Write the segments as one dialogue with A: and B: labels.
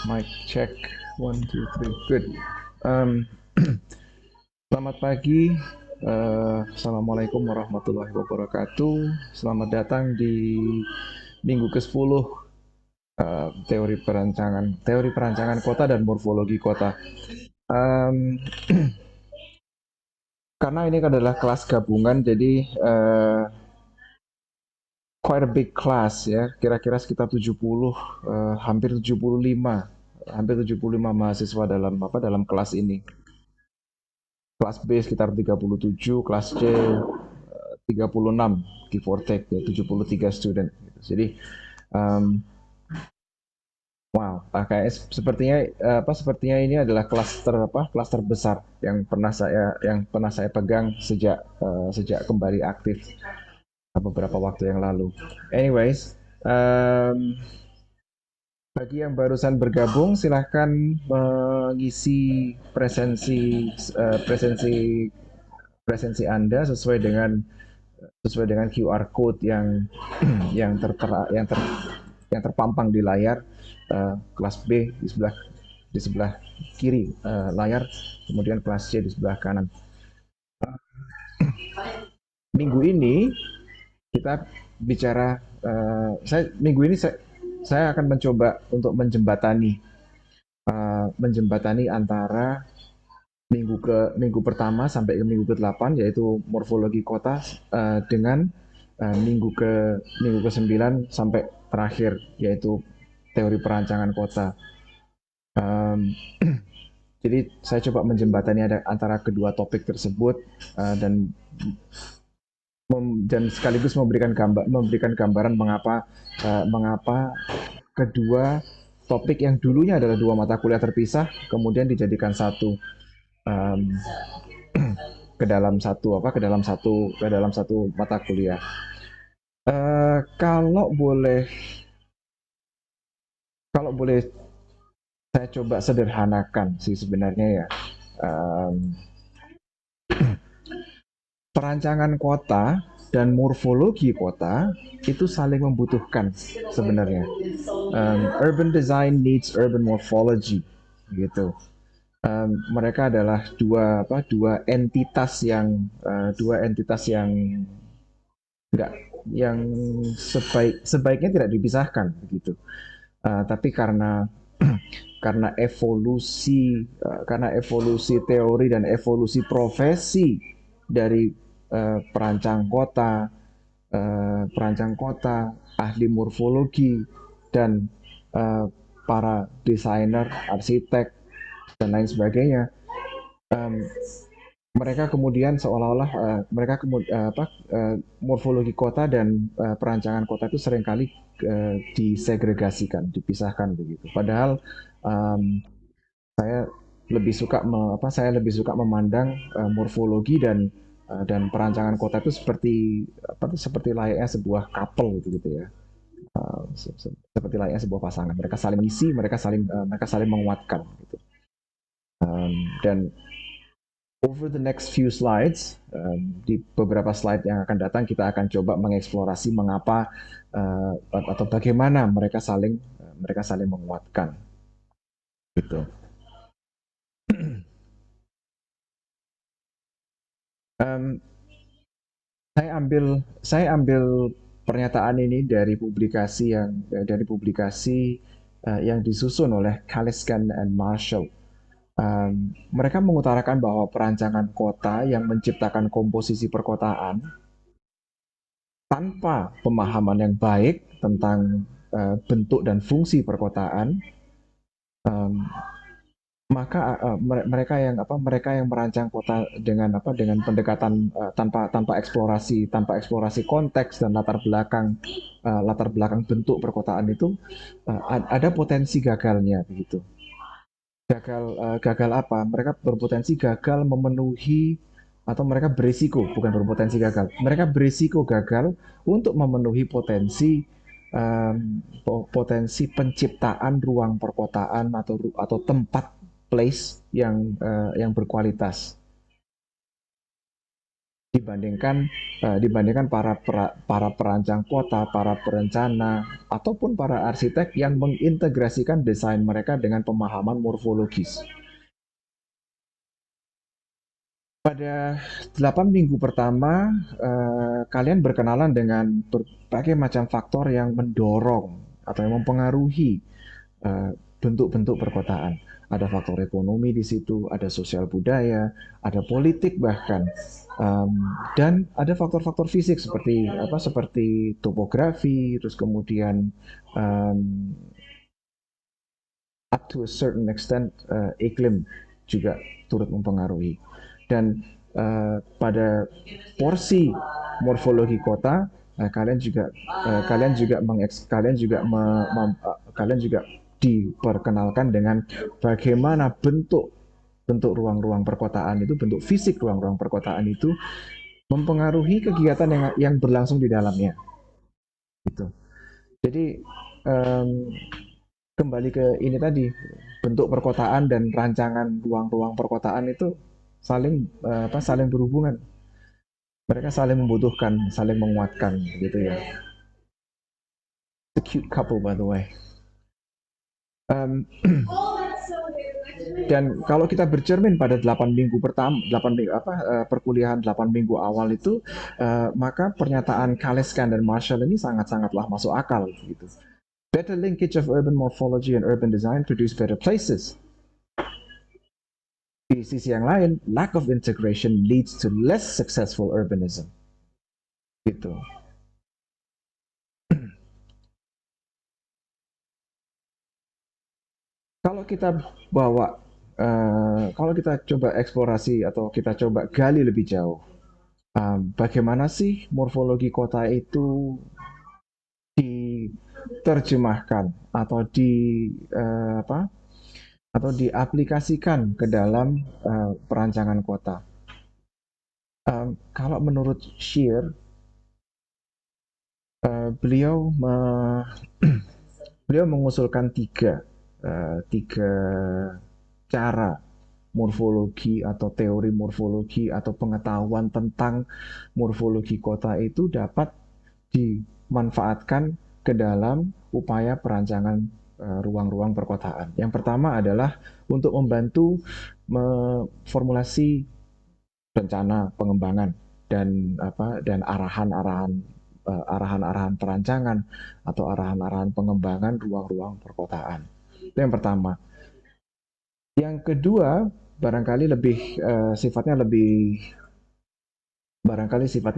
A: Mic check, one, two, three, good. Um, Selamat pagi, Assalamualaikum warahmatullahi wabarakatuh. Selamat datang di minggu ke-10 teori perancangan kota dan morfologi kota. Um, karena ini adalah kelas gabungan, jadi quite a big class ya, kira-kira sekitar 70, hampir 75 mahasiswa dalam kelas ini. Kelas B sekitar 37, kelas C 36, give or take ya, 73 student. Jadi wow, kayak sepertinya ini adalah kelas terbesar yang pernah saya pegang sejak kembali aktif beberapa waktu yang lalu. Anyways, bagi yang barusan bergabung, silahkan mengisi presensi presensi Anda sesuai dengan QR code yang tertera yang terpampang di layar. Kelas B di sebelah kiri layar, kemudian kelas C di sebelah kanan. Minggu ini kita bicara minggu ini saya akan mencoba untuk menjembatani antara minggu pertama sampai ke minggu ke-8, yaitu morfologi kota, dengan minggu ke-9 sampai terakhir, yaitu teori perancangan kota. Jadi saya coba menjembatani antara kedua topik tersebut, dan sekaligus memberikan gambaran mengapa kedua topik yang dulunya adalah dua mata kuliah terpisah kemudian dijadikan satu, um, ke dalam satu mata kuliah. Kalau boleh saya coba sederhanakan sih sebenarnya ya. Um, Perancangan kota dan morfologi kota itu saling membutuhkan sebenarnya. Urban design needs urban morphology, gitu. Mereka adalah dua entitas yang enggak yang sebaiknya tidak dipisahkan begitu. Tapi karena evolusi teori dan evolusi profesi dari perancang kota, ahli morfologi, dan para desainer, arsitek, dan lain sebagainya, mereka kemudian seolah-olah morfologi kota dan perancangan kota itu seringkali disegregasikan, dipisahkan begitu. Padahal saya lebih suka memandang morfologi dan perancangan kota itu seperti layaknya sebuah couple gitu ya. Seperti layaknya sebuah pasangan. Mereka saling mengisi, mereka saling menguatkan gitu. Dan over the next few slides, di beberapa slide yang akan datang, kita akan coba mengeksplorasi mengapa atau bagaimana mereka saling menguatkan, gitu. Saya ambil pernyataan ini dari publikasi yang disusun oleh Kaliskan and Marshall. Mereka mengutarakan bahwa perancangan kota yang menciptakan komposisi perkotaan tanpa pemahaman yang baik tentang bentuk dan fungsi perkotaan, maka mereka yang merancang kota dengan pendekatan tanpa eksplorasi konteks dan latar belakang bentuk perkotaan itu, ada potensi gagalnya begitu. Gagal apa? Mereka berpotensi gagal memenuhi, atau mereka berisiko, bukan berpotensi gagal. Mereka berisiko gagal untuk memenuhi potensi penciptaan ruang perkotaan atau tempat place yang berkualitas dibandingkan para perancang kota, para perencana ataupun para arsitek yang mengintegrasikan desain mereka dengan pemahaman morfologis. Pada 8 minggu pertama, kalian berkenalan dengan berbagai macam faktor yang mendorong atau yang mempengaruhi bentuk-bentuk perkotaan. Ada faktor ekonomi di situ, ada sosial budaya, ada politik bahkan, dan ada faktor-faktor fisik seperti seperti topografi, terus kemudian um, up to a certain extent iklim juga turut mempengaruhi. Dan pada porsi morfologi kota, kalian juga diperkenalkan dengan bagaimana bentuk bentuk ruang-ruang perkotaan itu, bentuk fisik ruang-ruang perkotaan itu mempengaruhi kegiatan yang berlangsung di dalamnya. Gitu. Jadi um, kembali ke ini tadi, bentuk perkotaan dan rancangan ruang-ruang perkotaan itu saling berhubungan. Mereka saling membutuhkan, saling menguatkan gitu ya. The cute couple by the way. Um, dan kalau kita bercermin pada 8 minggu pertama, 8 minggu perkuliahan 8 minggu awal itu, maka pernyataan Kaleskan dan Marshall ini sangat-sangatlah masuk akal gitu. Better linkage of urban morphology and urban design produce better places. Di sisi yang lain, lack of integration leads to less successful urbanism. Gitu. Kalau kita kalau kita coba eksplorasi atau kita coba gali lebih jauh, bagaimana sih morfologi kota itu diterjemahkan atau atau diaplikasikan ke dalam perancangan kota. Kalau menurut Scheer, beliau beliau mengusulkan tiga cara morfologi atau teori morfologi atau pengetahuan tentang morfologi kota itu dapat dimanfaatkan ke dalam upaya perancangan ruang-ruang perkotaan. Yang pertama adalah untuk membantu formulasi rencana pengembangan dan arahan-arahan perancangan atau arahan-arahan pengembangan ruang-ruang perkotaan. Itu yang pertama. Yang kedua, barangkali sifatnya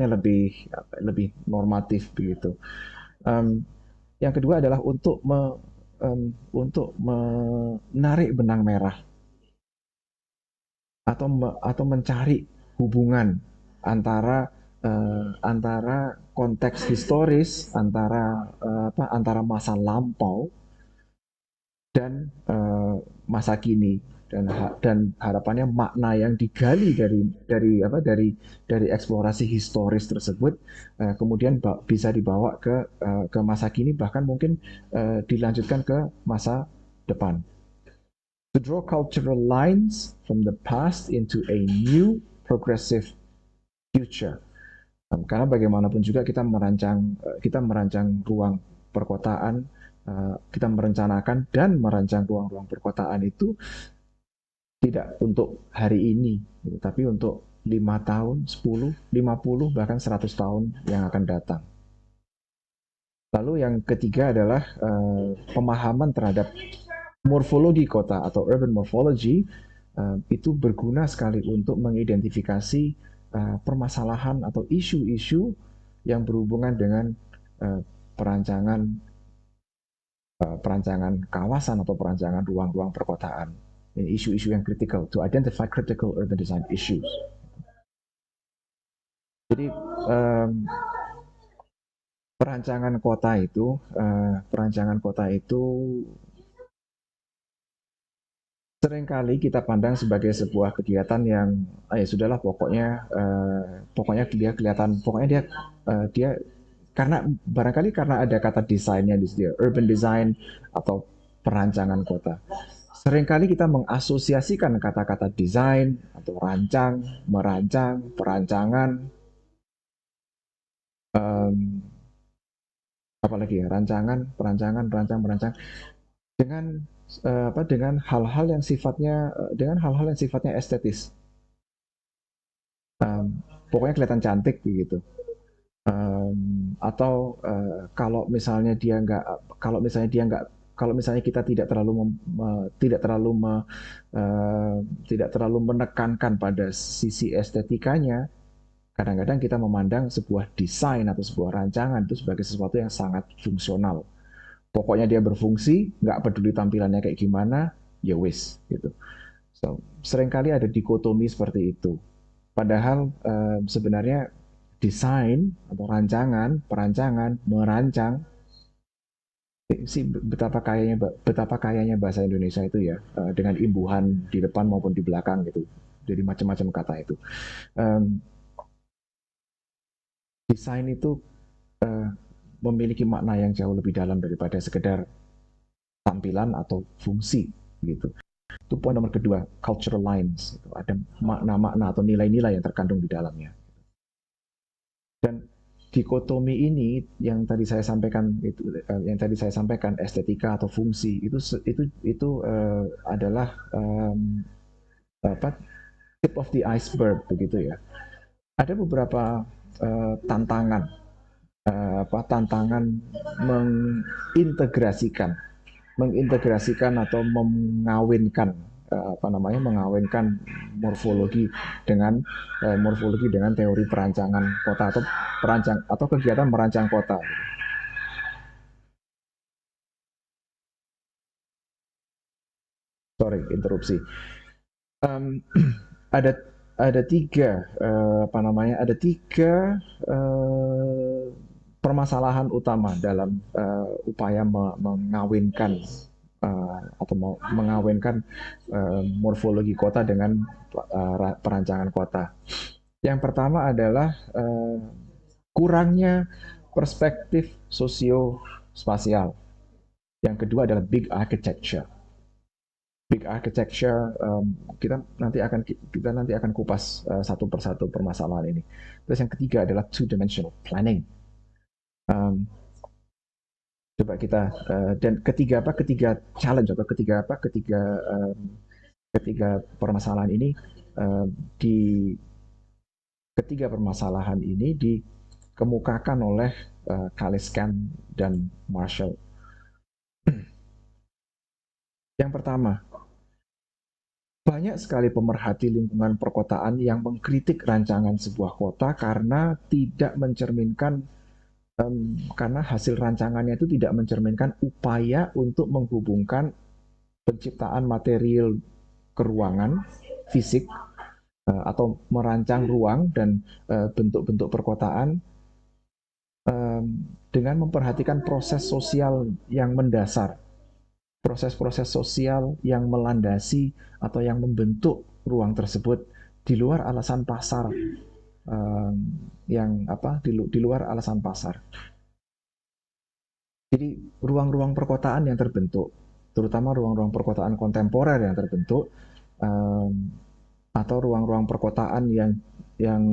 A: lebih normatif begitu. Yang kedua adalah untuk menarik benang merah atau mencari hubungan antara konteks historis, antara masa lampau dan masa kini, dan harapannya makna yang digali dari eksplorasi historis tersebut kemudian bisa dibawa ke masa kini, bahkan mungkin dilanjutkan ke masa depan. To draw cultural lines from the past into a new progressive future. Karena bagaimanapun juga kita merancang ruang perkotaan, kita merencanakan dan merancang ruang-ruang perkotaan itu tidak untuk hari ini, tapi untuk 5 tahun, 10, 50, bahkan 100 tahun yang akan datang. Lalu yang ketiga adalah pemahaman terhadap morfologi kota atau urban morphology itu berguna sekali untuk mengidentifikasi permasalahan atau isu-isu yang berhubungan dengan perancangan kawasan atau perancangan ruang-ruang perkotaan. Ini isu-isu yang kritikal, to identify critical urban design issues. Jadi perancangan kota itu seringkali kita pandang sebagai sebuah kegiatan yang ya sudahlah, pokoknya dia kelihatan, pokoknya dia karena barangkali karena ada kata desainnya di situ, urban design atau perancangan kota. Seringkali kita mengasosiasikan kata-kata desain atau merancang, perancangan apalagi ya, rancangan, perancangan, perancang, dengan dengan hal-hal yang sifatnya estetis. Pokoknya kelihatan cantik begitu. Atau kalau misalnya dia nggak, kalau misalnya dia nggak, kalau misalnya kita tidak terlalu tidak terlalu uh, tidak terlalu menekankan pada sisi estetikanya, kadang-kadang kita memandang sebuah desain atau sebuah rancangan itu sebagai sesuatu yang sangat fungsional. Pokoknya dia berfungsi, nggak peduli tampilannya kayak gimana, ya wis gitu. So, seringkali ada dikotomi seperti itu. Padahal sebenarnya desain atau rancangan, perancangan, merancang, sih betapa kayanya bahasa Indonesia itu ya, dengan imbuhan di depan maupun di belakang gitu. Jadi macam-macam kata itu. Um, Desain itu uh, memiliki makna yang jauh lebih dalam daripada sekedar tampilan atau fungsi gitu. Itu poin nomor kedua, cultural lines. Itu ada makna-makna atau nilai-nilai yang terkandung di dalamnya. Dan dikotomi ini yang tadi saya sampaikan itu, estetika atau fungsi itu adalah apa tip of the iceberg begitu ya. Ada beberapa tantangan tantangan mengintegrasikan atau mengawinkan morfologi dengan teori perancangan kota atau kegiatan merancang kota. Sorry, interupsi. Um, ada tiga uh, permasalahan utama dalam upaya mengawinkan atau mengawinkan morfologi kota dengan perancangan kota. Yang pertama adalah kurangnya perspektif sosio-spasial. Yang kedua adalah big architecture. Big architecture kita nanti akan kupas satu persatu permasalahan ini. Terus yang ketiga adalah two dimensional planning. Um, Coba kita dan ketiga challenge atau ketiga permasalahan ini di ketiga permasalahan ini dikemukakan oleh Kaliskan dan Marshall. Yang pertama, banyak sekali pemerhati lingkungan perkotaan yang mengkritik rancangan sebuah kota karena tidak mencerminkan karena hasil rancangannya itu tidak mencerminkan upaya untuk menghubungkan penciptaan material keruangan fisik atau merancang ruang dan bentuk-bentuk perkotaan dengan memperhatikan proses sosial yang mendasar, proses-proses sosial yang melandasi atau yang membentuk ruang tersebut di luar alasan pasar, di luar alasan pasar. Jadi ruang-ruang perkotaan yang terbentuk, terutama ruang-ruang perkotaan kontemporer yang terbentuk, atau ruang-ruang perkotaan yang yang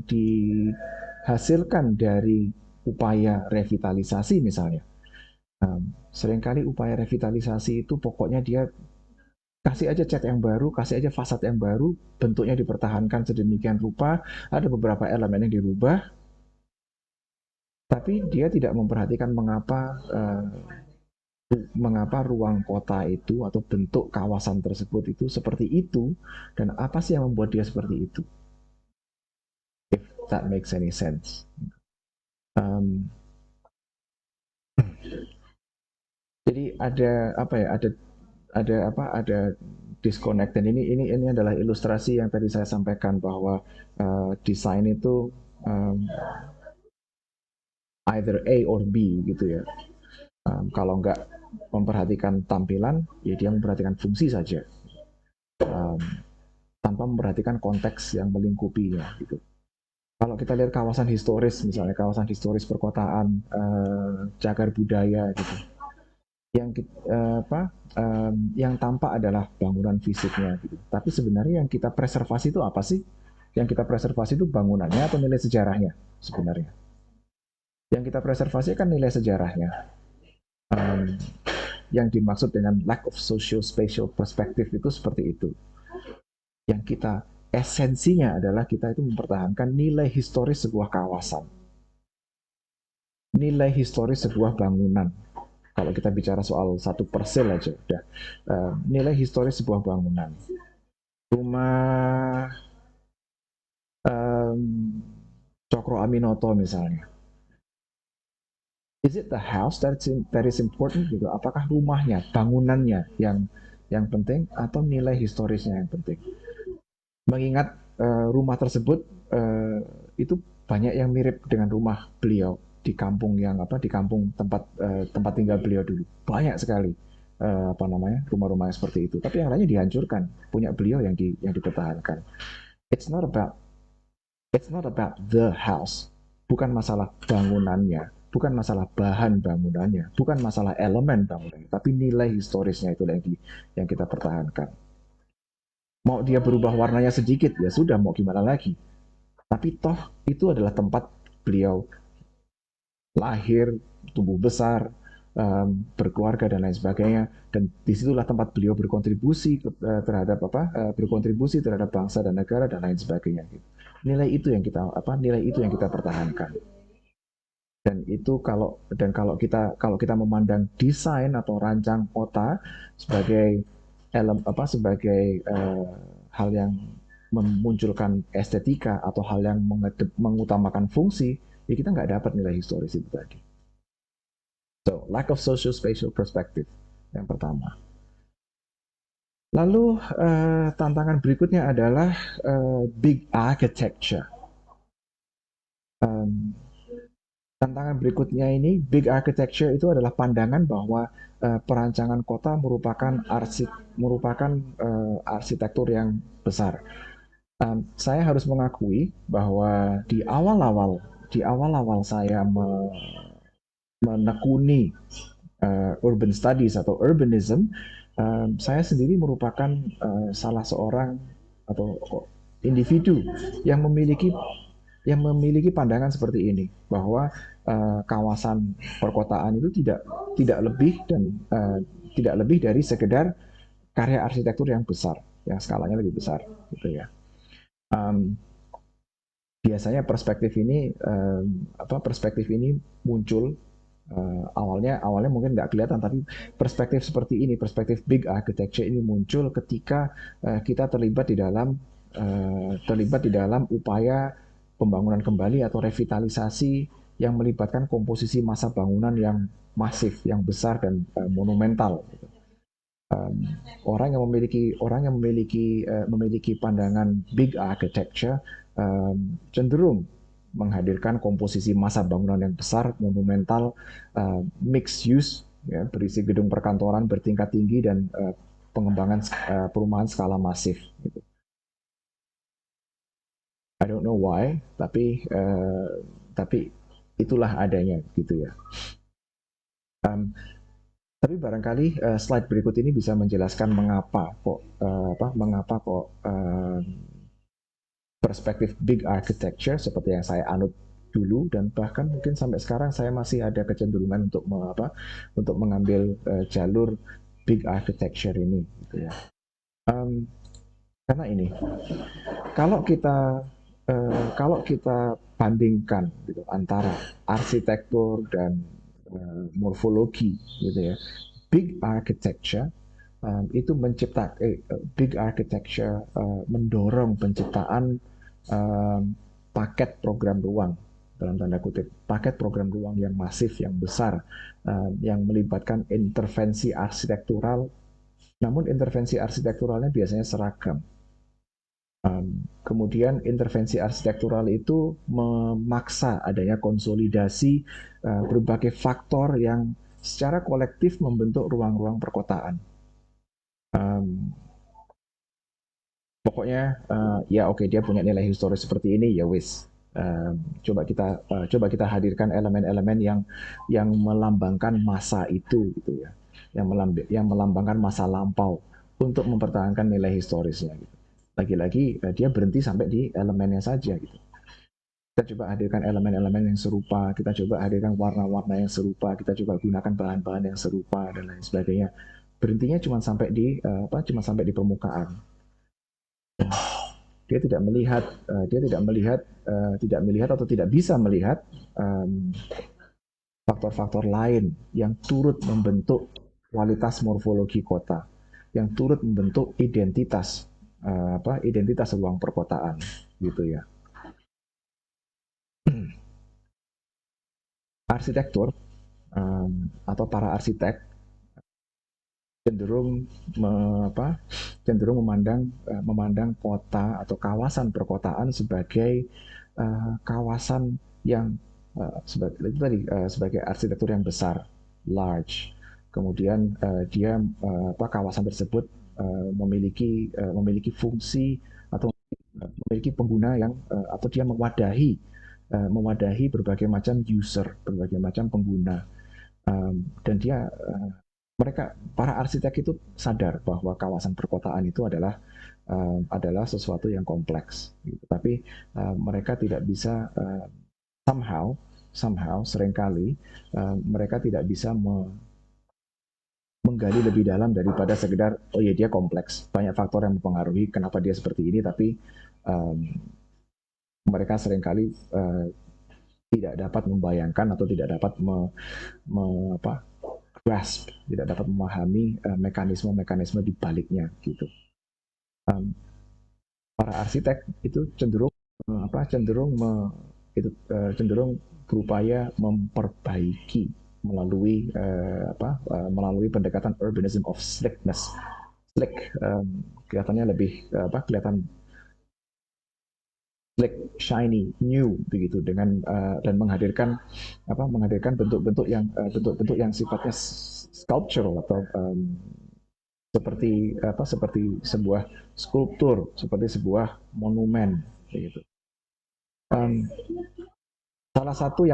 A: dihasilkan dari upaya revitalisasi misalnya. Seringkali upaya revitalisasi itu pokoknya dia kasih aja cat yang baru, kasih aja fasad yang baru, bentuknya dipertahankan sedemikian rupa, ada beberapa elemen yang dirubah, tapi dia tidak memperhatikan mengapa ruang kota itu atau bentuk kawasan tersebut itu seperti itu dan apa sih yang membuat dia seperti itu. If that makes any sense. Um, jadi ada disconnect dan ini adalah ilustrasi yang tadi saya sampaikan bahwa desain itu either A or B gitu ya. Kalau nggak memperhatikan tampilan, ya dia memperhatikan fungsi saja, tanpa memperhatikan konteks yang melingkupinya gitu. Kalau kita lihat kawasan historis, misalnya kawasan historis perkotaan, cagar budaya gitu, yang tampak adalah bangunan fisiknya gitu. Tapi sebenarnya yang kita preservasi itu apa sih? Yang kita preservasi itu bangunannya atau nilai sejarahnya sebenarnya. Yang kita preservasi kan nilai sejarahnya. Um, yang dimaksud dengan lack of social spatial perspective itu seperti itu. Yang kita esensinya adalah kita itu mempertahankan nilai historis sebuah kawasan, nilai historis sebuah bangunan. Kalau kita bicara soal satu persil aja, udah nilai historis sebuah bangunan, rumah um, Cokro Aminoto misalnya. Is it the house that is important gitu? Apakah rumahnya, bangunannya yang penting atau nilai historisnya yang penting? Mengingat rumah tersebut itu banyak yang mirip dengan rumah beliau di kampung di kampung tempat tinggal beliau dulu, banyak sekali rumah-rumah yang seperti itu, tapi yang lainnya dihancurkan, punya beliau yang dipertahankan. it's not about it's not about the house, bukan masalah bangunannya, bukan masalah bahan bangunannya, bukan masalah elemen bangunannya, tapi nilai historisnya itu yang kita pertahankan. Mau dia berubah warnanya sedikit, ya sudah, mau gimana lagi. Tapi toh itu adalah tempat beliau lahir, tumbuh besar, berkeluarga dan lain sebagainya. Dan disitulah tempat beliau berkontribusi berkontribusi terhadap bangsa dan negara dan lain sebagainya. Nilai itu yang kita pertahankan. Dan kita memandang desain atau rancang kota sebagai sebagai hal yang memunculkan estetika atau hal yang mengutamakan fungsi, ya kita nggak dapat nilai historis itu tadi. So, lack of social spatial perspective yang pertama. Lalu tantangan berikutnya adalah big architecture. Tantangan berikutnya ini, big architecture itu adalah pandangan bahwa perancangan kota merupakan arsitektur yang besar. Saya harus mengakui bahwa di awal-awal saya menekuni urban studies atau urbanism, saya sendiri merupakan salah seorang atau individu yang memiliki pandangan seperti ini, bahwa kawasan perkotaan itu tidak lebih dari sekedar karya arsitektur yang besar, yang skalanya lebih besar, gitu ya. Biasanya perspektif ini muncul awalnya mungkin nggak kelihatan, tapi perspektif seperti ini, perspektif big architecture ini muncul ketika kita terlibat di dalam upaya pembangunan kembali atau revitalisasi yang melibatkan komposisi massa bangunan yang masif, yang besar dan monumental. Orang yang memiliki pandangan big architecture cenderung menghadirkan komposisi massa bangunan yang besar, monumental, mixed use, ya, berisi gedung perkantoran bertingkat tinggi dan pengembangan perumahan skala masif. Gitu. I don't know why, tapi itulah adanya, gitu ya. Tapi barangkali slide berikut ini bisa menjelaskan mengapa kok perspektif big architecture seperti yang saya anut dulu, dan bahkan mungkin sampai sekarang saya masih ada kecenderungan untuk mengambil jalur big architecture ini, gitu ya. Karena ini, kalau kita bandingkan gitu, antara arsitektur dan morfologi, gitu ya, big architecture itu big architecture mendorong penciptaan paket program ruang, dalam tanda kutip, paket program ruang yang masif, yang besar, yang melibatkan intervensi arsitektural, namun intervensi arsitekturalnya biasanya seragam. Kemudian intervensi arsitektural itu memaksa adanya konsolidasi berbagai faktor yang secara kolektif membentuk ruang-ruang perkotaan. Pokoknya ya oke, dia punya nilai historis seperti ini, ya wis. Coba kita hadirkan elemen-elemen yang melambangkan masa itu, gitu ya, yang melambangkan masa lampau untuk mempertahankan nilai historisnya. Gitu. Lagi-lagi dia berhenti sampai di elemennya saja, gitu. Kita coba hadirkan elemen-elemen yang serupa, kita coba hadirkan warna-warna yang serupa, kita coba gunakan bahan-bahan yang serupa dan lain sebagainya. Berhentinya cuma sampai di cuma sampai di permukaan. Dia tidak melihat tidak melihat atau tidak bisa melihat faktor-faktor lain yang turut membentuk kualitas morfologi kota, yang turut membentuk identitas ruang perkotaan gitu ya. Arsitektur atau para arsitek cenderung cenderung memandang kota atau kawasan perkotaan sebagai kawasan yang sebagai arsitektur yang besar, large. Kemudian kawasan tersebut memiliki fungsi atau memiliki pengguna yang atau dia mewadahi berbagai macam user, berbagai macam pengguna. Dan mereka para arsitek itu sadar bahwa kawasan perkotaan itu adalah sesuatu yang kompleks. Gitu. Tapi mereka tidak bisa somehow seringkali mereka tidak bisa menggali lebih dalam daripada sekedar oh ya dia kompleks, banyak faktor yang mempengaruhi kenapa dia seperti ini, tapi mereka seringkali tidak dapat membayangkan atau tidak dapat grasp, tidak dapat memahami mekanisme-mekanisme di baliknya gitu. Para arsitek itu cenderung berupaya memperbaiki melalui pendekatan urbanism of slickness. Slick kelihatannya lebih kelihatan slick, shiny, new begitu dengan dan menghadirkan bentuk-bentuk yang sifatnya sculptural atau seperti sebuah skulptur, seperti sebuah monumen begitu. Salah satu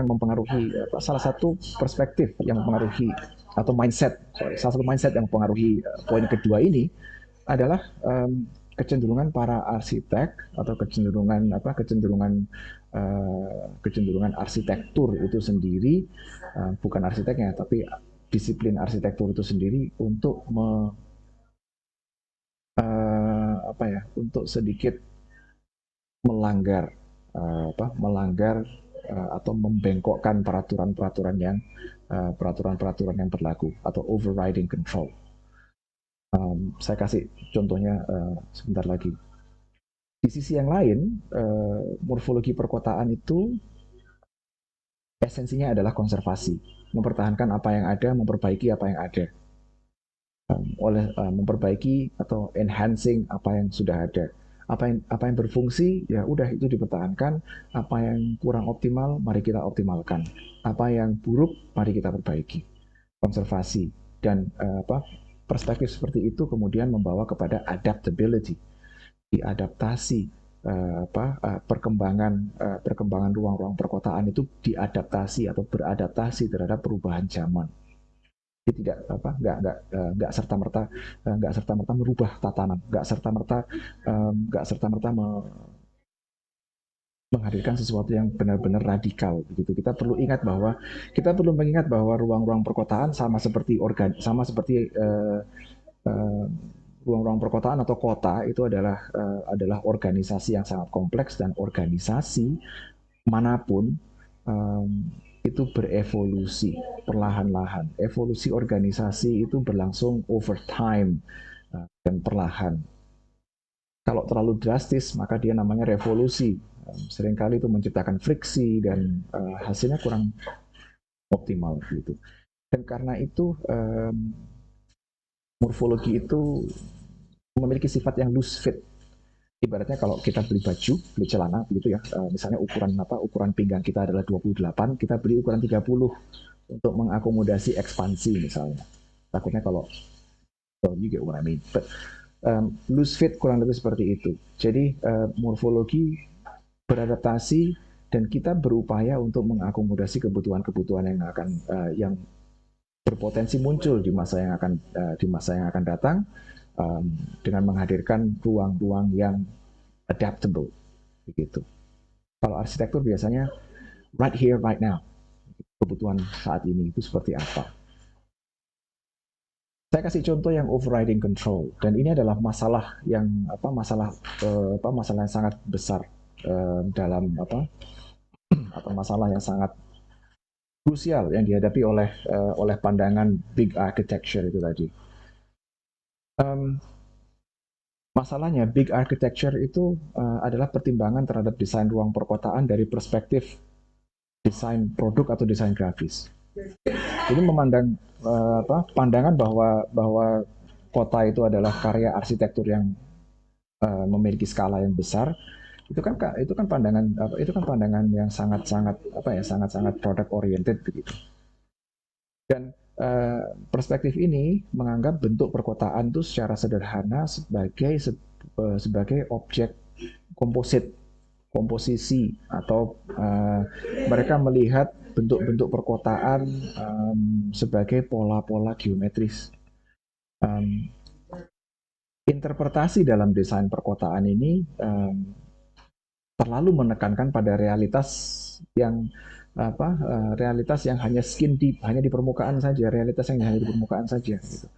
A: perspektif yang mempengaruhi atau salah satu mindset yang mempengaruhi poin kedua ini adalah kecenderungan para arsitek atau kecenderungan arsitektur itu sendiri, bukan arsiteknya tapi disiplin arsitektur itu sendiri untuk untuk sedikit melanggar atau membengkokkan peraturan-peraturan yang berlaku atau overriding control. Saya kasih contohnya sebentar lagi. Di sisi yang lain, morfologi perkotaan itu esensinya adalah konservasi, mempertahankan apa yang ada, memperbaiki apa yang ada, memperbaiki atau enhancing apa yang sudah ada. Apa yang berfungsi ya udah itu dipertahankan, apa yang kurang optimal mari kita optimalkan, apa yang buruk mari kita perbaiki. Konservasi dan perspektif seperti itu kemudian membawa kepada adaptability, diadaptasi perkembangan ruang-ruang perkotaan itu diadaptasi atau beradaptasi terhadap perubahan zaman. Jadi nggak serta merta merubah tatanan, nggak serta merta menghadirkan sesuatu yang benar-benar radikal begitu. Kita perlu mengingat bahwa ruang-ruang perkotaan sama seperti ruang-ruang perkotaan atau kota itu adalah organisasi yang sangat kompleks, dan organisasi manapun itu berevolusi perlahan-lahan. Evolusi organisasi itu berlangsung over time dan perlahan. Kalau terlalu drastis maka dia namanya revolusi. Seringkali itu menciptakan friksi dan hasilnya kurang optimal gitu. Dan karena itu morfologi itu memiliki sifat yang loose fit. Ibaratnya kalau kita beli baju, beli celana gitu ya, misalnya ukuran pinggang kita adalah 28, kita beli ukuran 30 untuk mengakomodasi ekspansi misalnya. Takutnya kalau you get what I mean. But loose fit kurang lebih seperti itu. Jadi morfologi beradaptasi dan kita berupaya untuk mengakomodasi kebutuhan-kebutuhan yang berpotensi muncul di masa yang akan datang, dengan menghadirkan ruang-ruang yang adaptable begitu. Kalau arsitektur biasanya right here, right now. Kebutuhan saat ini itu seperti apa. Saya kasih contoh yang overriding control, dan ini adalah masalah yang masalah yang sangat besar dalam atau masalah yang sangat krusial yang dihadapi oleh pandangan big architecture itu tadi. Um, Masalahnya big architecture itu adalah pertimbangan terhadap desain ruang perkotaan dari perspektif desain produk atau desain grafis. Jadi memandang pandangan bahwa kota itu adalah karya arsitektur yang memiliki skala yang besar, itu kan pandangan yang sangat product oriented begitu. Dan perspektif ini menganggap bentuk perkotaan itu secara sederhana sebagai objek komposit, komposisi, atau mereka melihat bentuk-bentuk perkotaan sebagai pola-pola geometris. Interpretasi dalam desain perkotaan ini terlalu menekankan pada yang realitas yang hanya skin deep, hanya di permukaan saja, realitas yang hanya di permukaan saja. Gitu.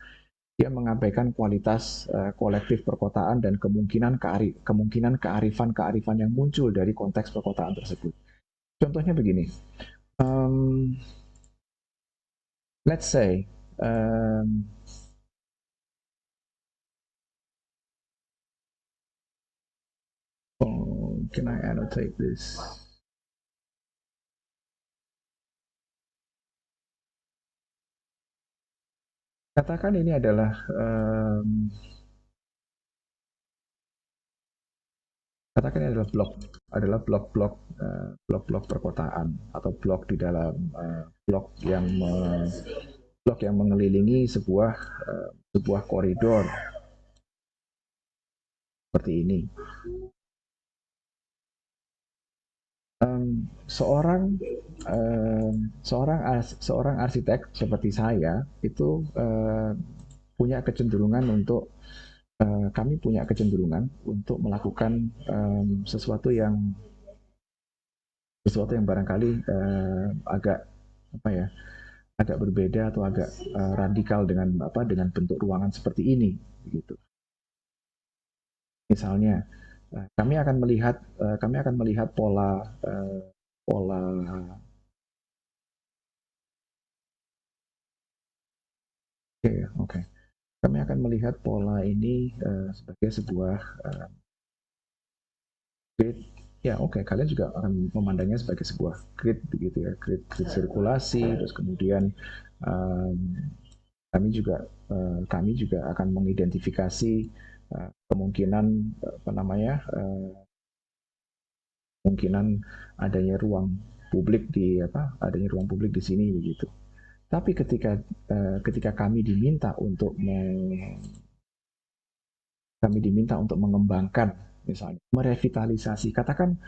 A: Dia mengabaikan kualitas kolektif perkotaan dan kemungkinan kearifan yang muncul dari konteks perkotaan tersebut. Contohnya begini, let's say can I annotate this? Katakan ini adalah blok-blok perkotaan atau blok yang mengelilingi sebuah koridor seperti ini. Seorang arsitek seperti saya itu kami punya kecenderungan untuk melakukan sesuatu yang barangkali agak berbeda atau agak radikal dengan bentuk ruangan seperti ini, gitu. Misalnya, kami akan melihat pola Oke. Kami akan melihat pola ini sebagai sebuah grid. Ya, oke. Kalian juga akan memandangnya sebagai sebuah grid, begitu ya, grid sirkulasi. Terus kemudian kami juga akan mengidentifikasi kemungkinan kemungkinan adanya ruang publik di sini, begitu. Tapi ketika kami diminta untuk mengembangkan, misalnya merevitalisasi, katakan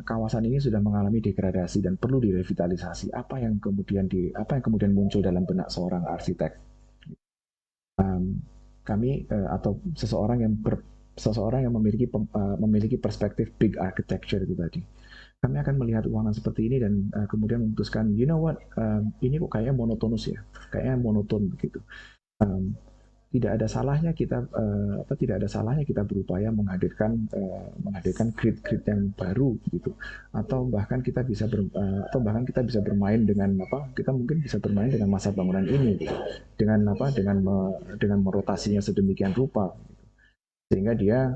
A: kawasan ini sudah mengalami degradasi dan perlu direvitalisasi, apa yang kemudian muncul dalam benak seorang arsitek? Kami atau seseorang yang memiliki perspektif big architecture itu tadi, kami akan melihat ruangan seperti ini dan kemudian memutuskan, you know what, ini kok kayaknya monotonus ya, kayaknya monoton begitu. Tidak ada salahnya kita berupaya menghadirkan grid-grid yang baru gitu, atau bahkan kita bisa bermain dengan kita mungkin bisa bermain dengan masa bangunan ini gitu, dengan merotasinya sedemikian rupa sehingga dia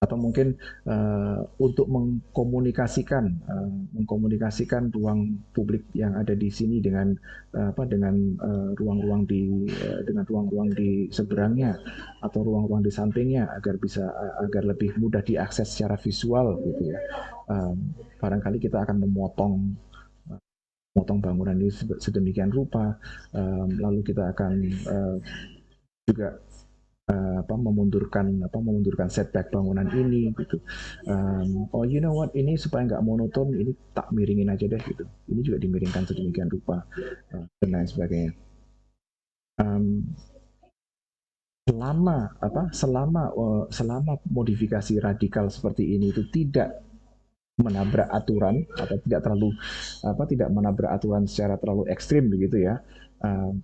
A: atau mungkin untuk mengkomunikasikan ruang publik yang ada di sini dengan ruang-ruang di seberangnya atau ruang-ruang di sampingnya agar lebih mudah diakses secara visual gitu ya. Barangkali kita akan memotong bangunan ini sedemikian rupa, lalu kita akan juga memundurkan setback bangunan ini gitu. Oh, you know what, ini supaya nggak monoton, ini tak miringin aja deh gitu. Ini juga dimiringkan sedemikian rupa dan lain sebagainya. selama modifikasi radikal seperti ini itu tidak menabrak aturan atau tidak menabrak aturan secara terlalu ekstrim begitu ya,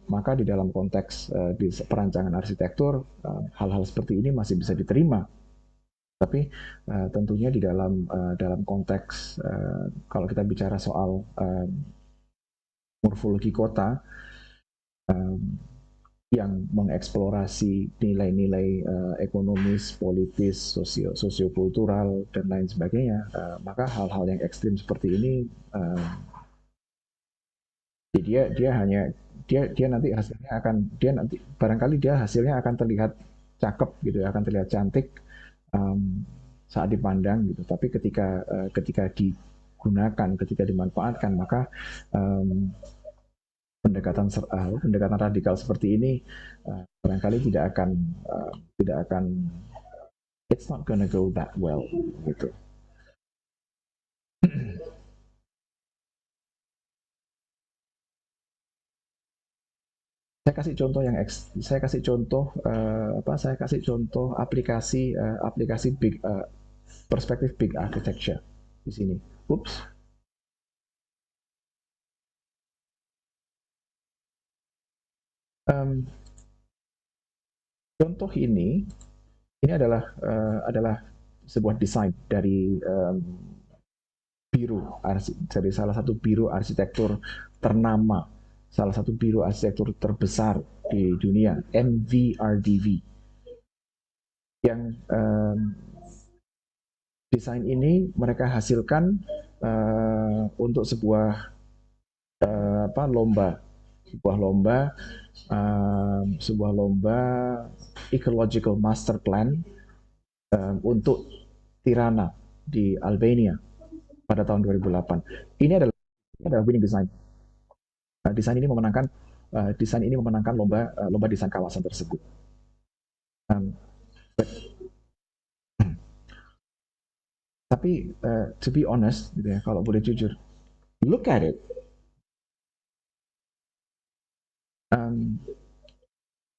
A: maka di dalam konteks di perancangan arsitektur hal-hal seperti ini masih bisa diterima. Tapi tentunya di dalam konteks kalau kita bicara soal morfologi kota yang mengeksplorasi nilai-nilai ekonomis, politis, sosiokultural dan lain sebagainya, maka hal-hal yang ekstrim seperti ini dia hanya dia nanti hasilnya akan dia nanti barangkali dia hasilnya akan terlihat cakep gitu, akan terlihat cantik saat dipandang gitu. Tapi ketika digunakan, ketika dimanfaatkan, maka pendekatan radikal seperti ini barangkali tidak akan it's not gonna go that well gitu. Saya kasih contoh saya kasih contoh aplikasi perspektif big architecture di sini. Oops. Um, Contoh ini adalah sebuah desain dari salah satu biro arsitektur ternama, salah satu biro arsitektur terbesar di dunia, MVRDV. Yang desain ini mereka hasilkan untuk lomba, sebuah lomba ecological master plan untuk Tirana di Albania pada tahun 2008. Ini adalah winning design. Desain ini memenangkan lomba desain kawasan tersebut. Um, tapi to be honest, gitu ya, kalau boleh jujur, look at it. Um,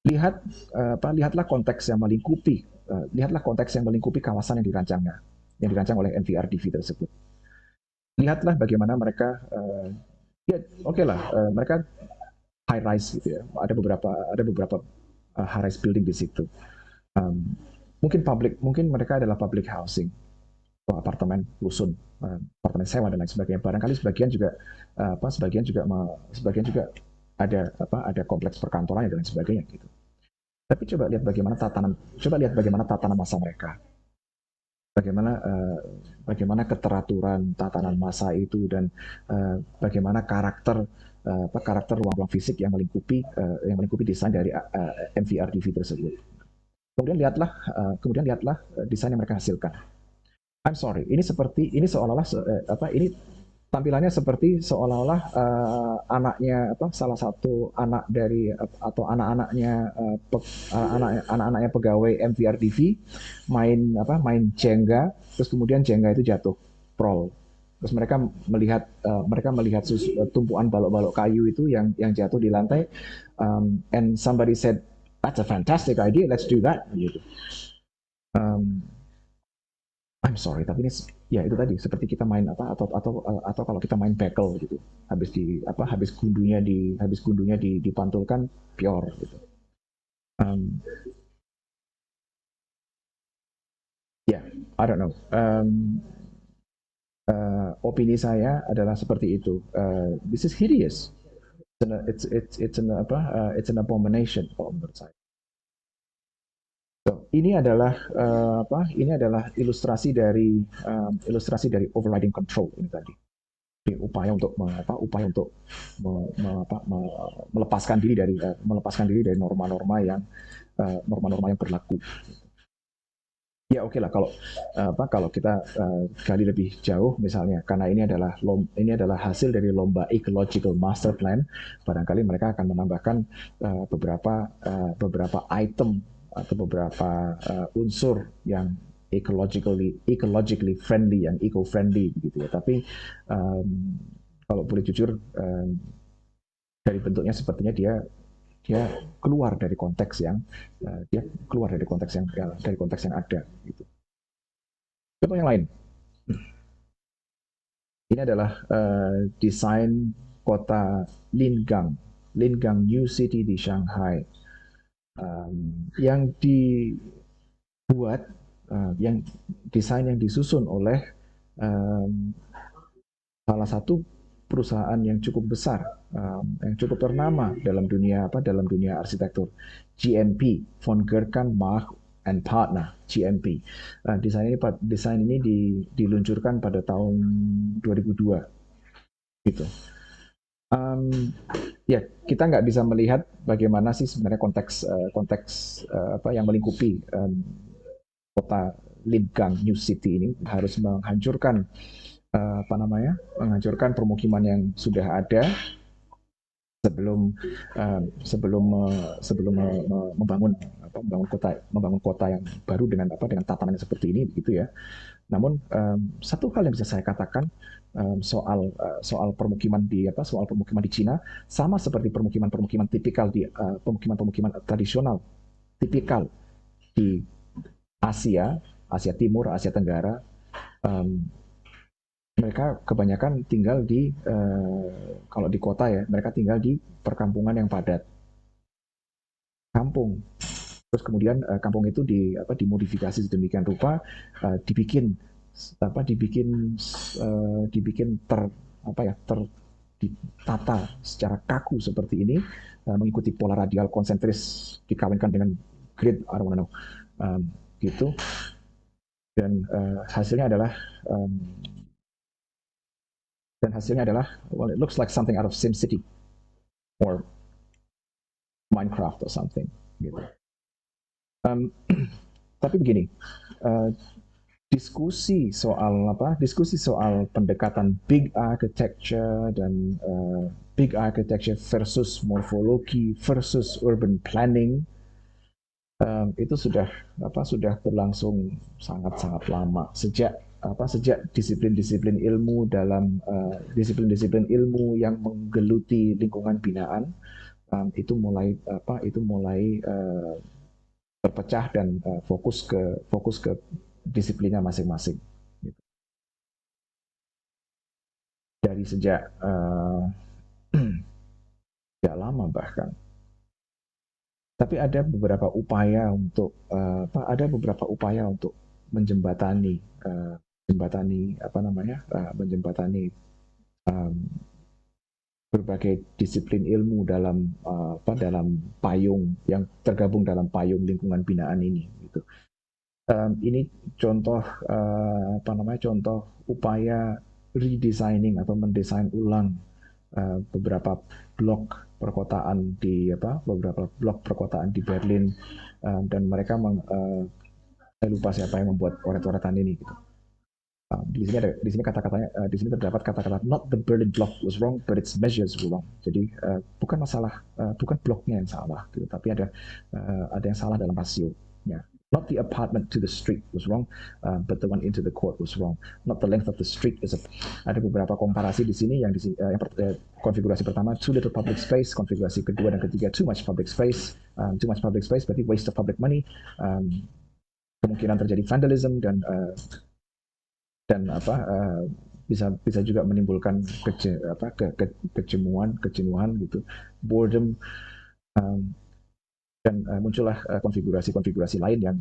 A: lihatlah konteks yang melingkupi kawasan yang dirancang oleh NVRDV tersebut. Lihatlah bagaimana mereka mereka high rise gitu ya. Ada beberapa high rise building di situ. Mungkin mereka adalah public housing, apartemen rusun, apartemen sewa dan lain sebagainya. Barangkali sebagian juga ada kompleks perkantoran dan lain sebagainya gitu. Tapi coba lihat bagaimana tatanan masa mereka. Bagaimana keteraturan tatanan masa itu dan bagaimana karakter ruang-ruang fisik yang melingkupi desain dari MVRDV tersebut. Kemudian lihatlah desain yang mereka hasilkan. I'm sorry, ini seolah-olah ini tampilannya seperti seolah-olah salah satu anak dari atau anak-anaknya pegawai MVRDV main Jenga, terus kemudian Jenga itu jatuh prol, terus mereka melihat tumpuan balok-balok kayu itu yang jatuh di lantai, and somebody said that's a fantastic idea, let's do that gitu. I'm sorry, tapi ini ya itu tadi seperti kita main atau kalau kita main bekel gitu. Habis gundunya dipantulkan pior gitu. Um, yeah, I don't know. Opini saya adalah seperti itu. This is hideous. It's an abomination kalau menurut saya. So, ini adalah ilustrasi dari overriding control ini tadi. Upaya untuk melepaskan diri dari norma-norma yang berlaku. Ya oke lah kalau kita gali lebih jauh misalnya, karena ini adalah hasil dari lomba ecological master plan, barangkali mereka akan menambahkan beberapa item atau beberapa unsur yang ecologically friendly, yang eco-friendly gitu ya. Tapi kalau boleh jujur, dari bentuknya sepertinya dia dia keluar dari konteks yang dia keluar dari konteks yang ada gitu. Contoh yang lain, ini adalah desain kota Lingang, Lingang New City di Shanghai, yang dibuat, yang desain yang disusun oleh um, salah satu perusahaan yang cukup besar, yang cukup ternama dalam dunia dalam dunia arsitektur, GMP, Von Gerkan Mach and Partner, GMP. Desain ini diluncurkan pada tahun 2002 gitu. Ya, kita nggak bisa melihat bagaimana sih sebenarnya konteks apa yang melingkupi kota Lingang New City ini harus menghancurkan menghancurkan permukiman yang sudah ada sebelum sebelum membangun kota yang baru dengan tatanan yang seperti ini gitu ya. Namun satu hal yang bisa saya katakan soal permukiman di Cina sama seperti permukiman-permukiman tipikal di permukiman-permukiman tradisional tipikal di Asia, Asia Timur, Asia Tenggara. um, Mereka kebanyakan tinggal di kalau di kota ya, mereka tinggal di perkampungan yang padat, kampung. Terus kemudian kampung itu dimodifikasi sedemikian rupa, dibikin dibikin ditata secara kaku seperti ini, mengikuti pola radial konsentris dikawinkan dengan grid, I don't wanna know, gitu. Dan hasilnya adalah well, it looks like something out of SimCity or Minecraft or something gitu. Tapi begini, uh, diskusi soal pendekatan big architecture dan big architecture versus morfologi versus urban planning itu sudah berlangsung sangat lama sejak disiplin-disiplin ilmu disiplin-disiplin ilmu yang menggeluti lingkungan binaan itu mulai terpecah dan fokus ke disiplinnya masing-masing. Dari sejak tidak lama bahkan. Tapi ada beberapa upaya untuk menjembatani berbagai disiplin ilmu dalam payung yang tergabung dalam payung lingkungan binaan ini. Gitu. Ini contoh contoh upaya redesigning atau mendesain ulang beberapa blok perkotaan di Berlin, dan mereka saya lupa siapa yang membuat coret-coretan ini gitu. Di sini kata-katanya di sini terdapat kata-kata not the Berlin block was wrong but its measures were wrong. Jadi bukan bloknya yang salah gitu, tapi ada yang salah dalam rasionya. Not the apartment to the street was wrong, but the one into the court was wrong. Not the length of the street is ada beberapa komparasi di sini yang konfigurasi pertama too little public space, konfigurasi kedua dan ketiga too much public space. Too much public space berarti waste of public money. Kemungkinan terjadi vandalism dan bisa juga menimbulkan kejenuhan gitu, boredom, dan muncullah konfigurasi lain yang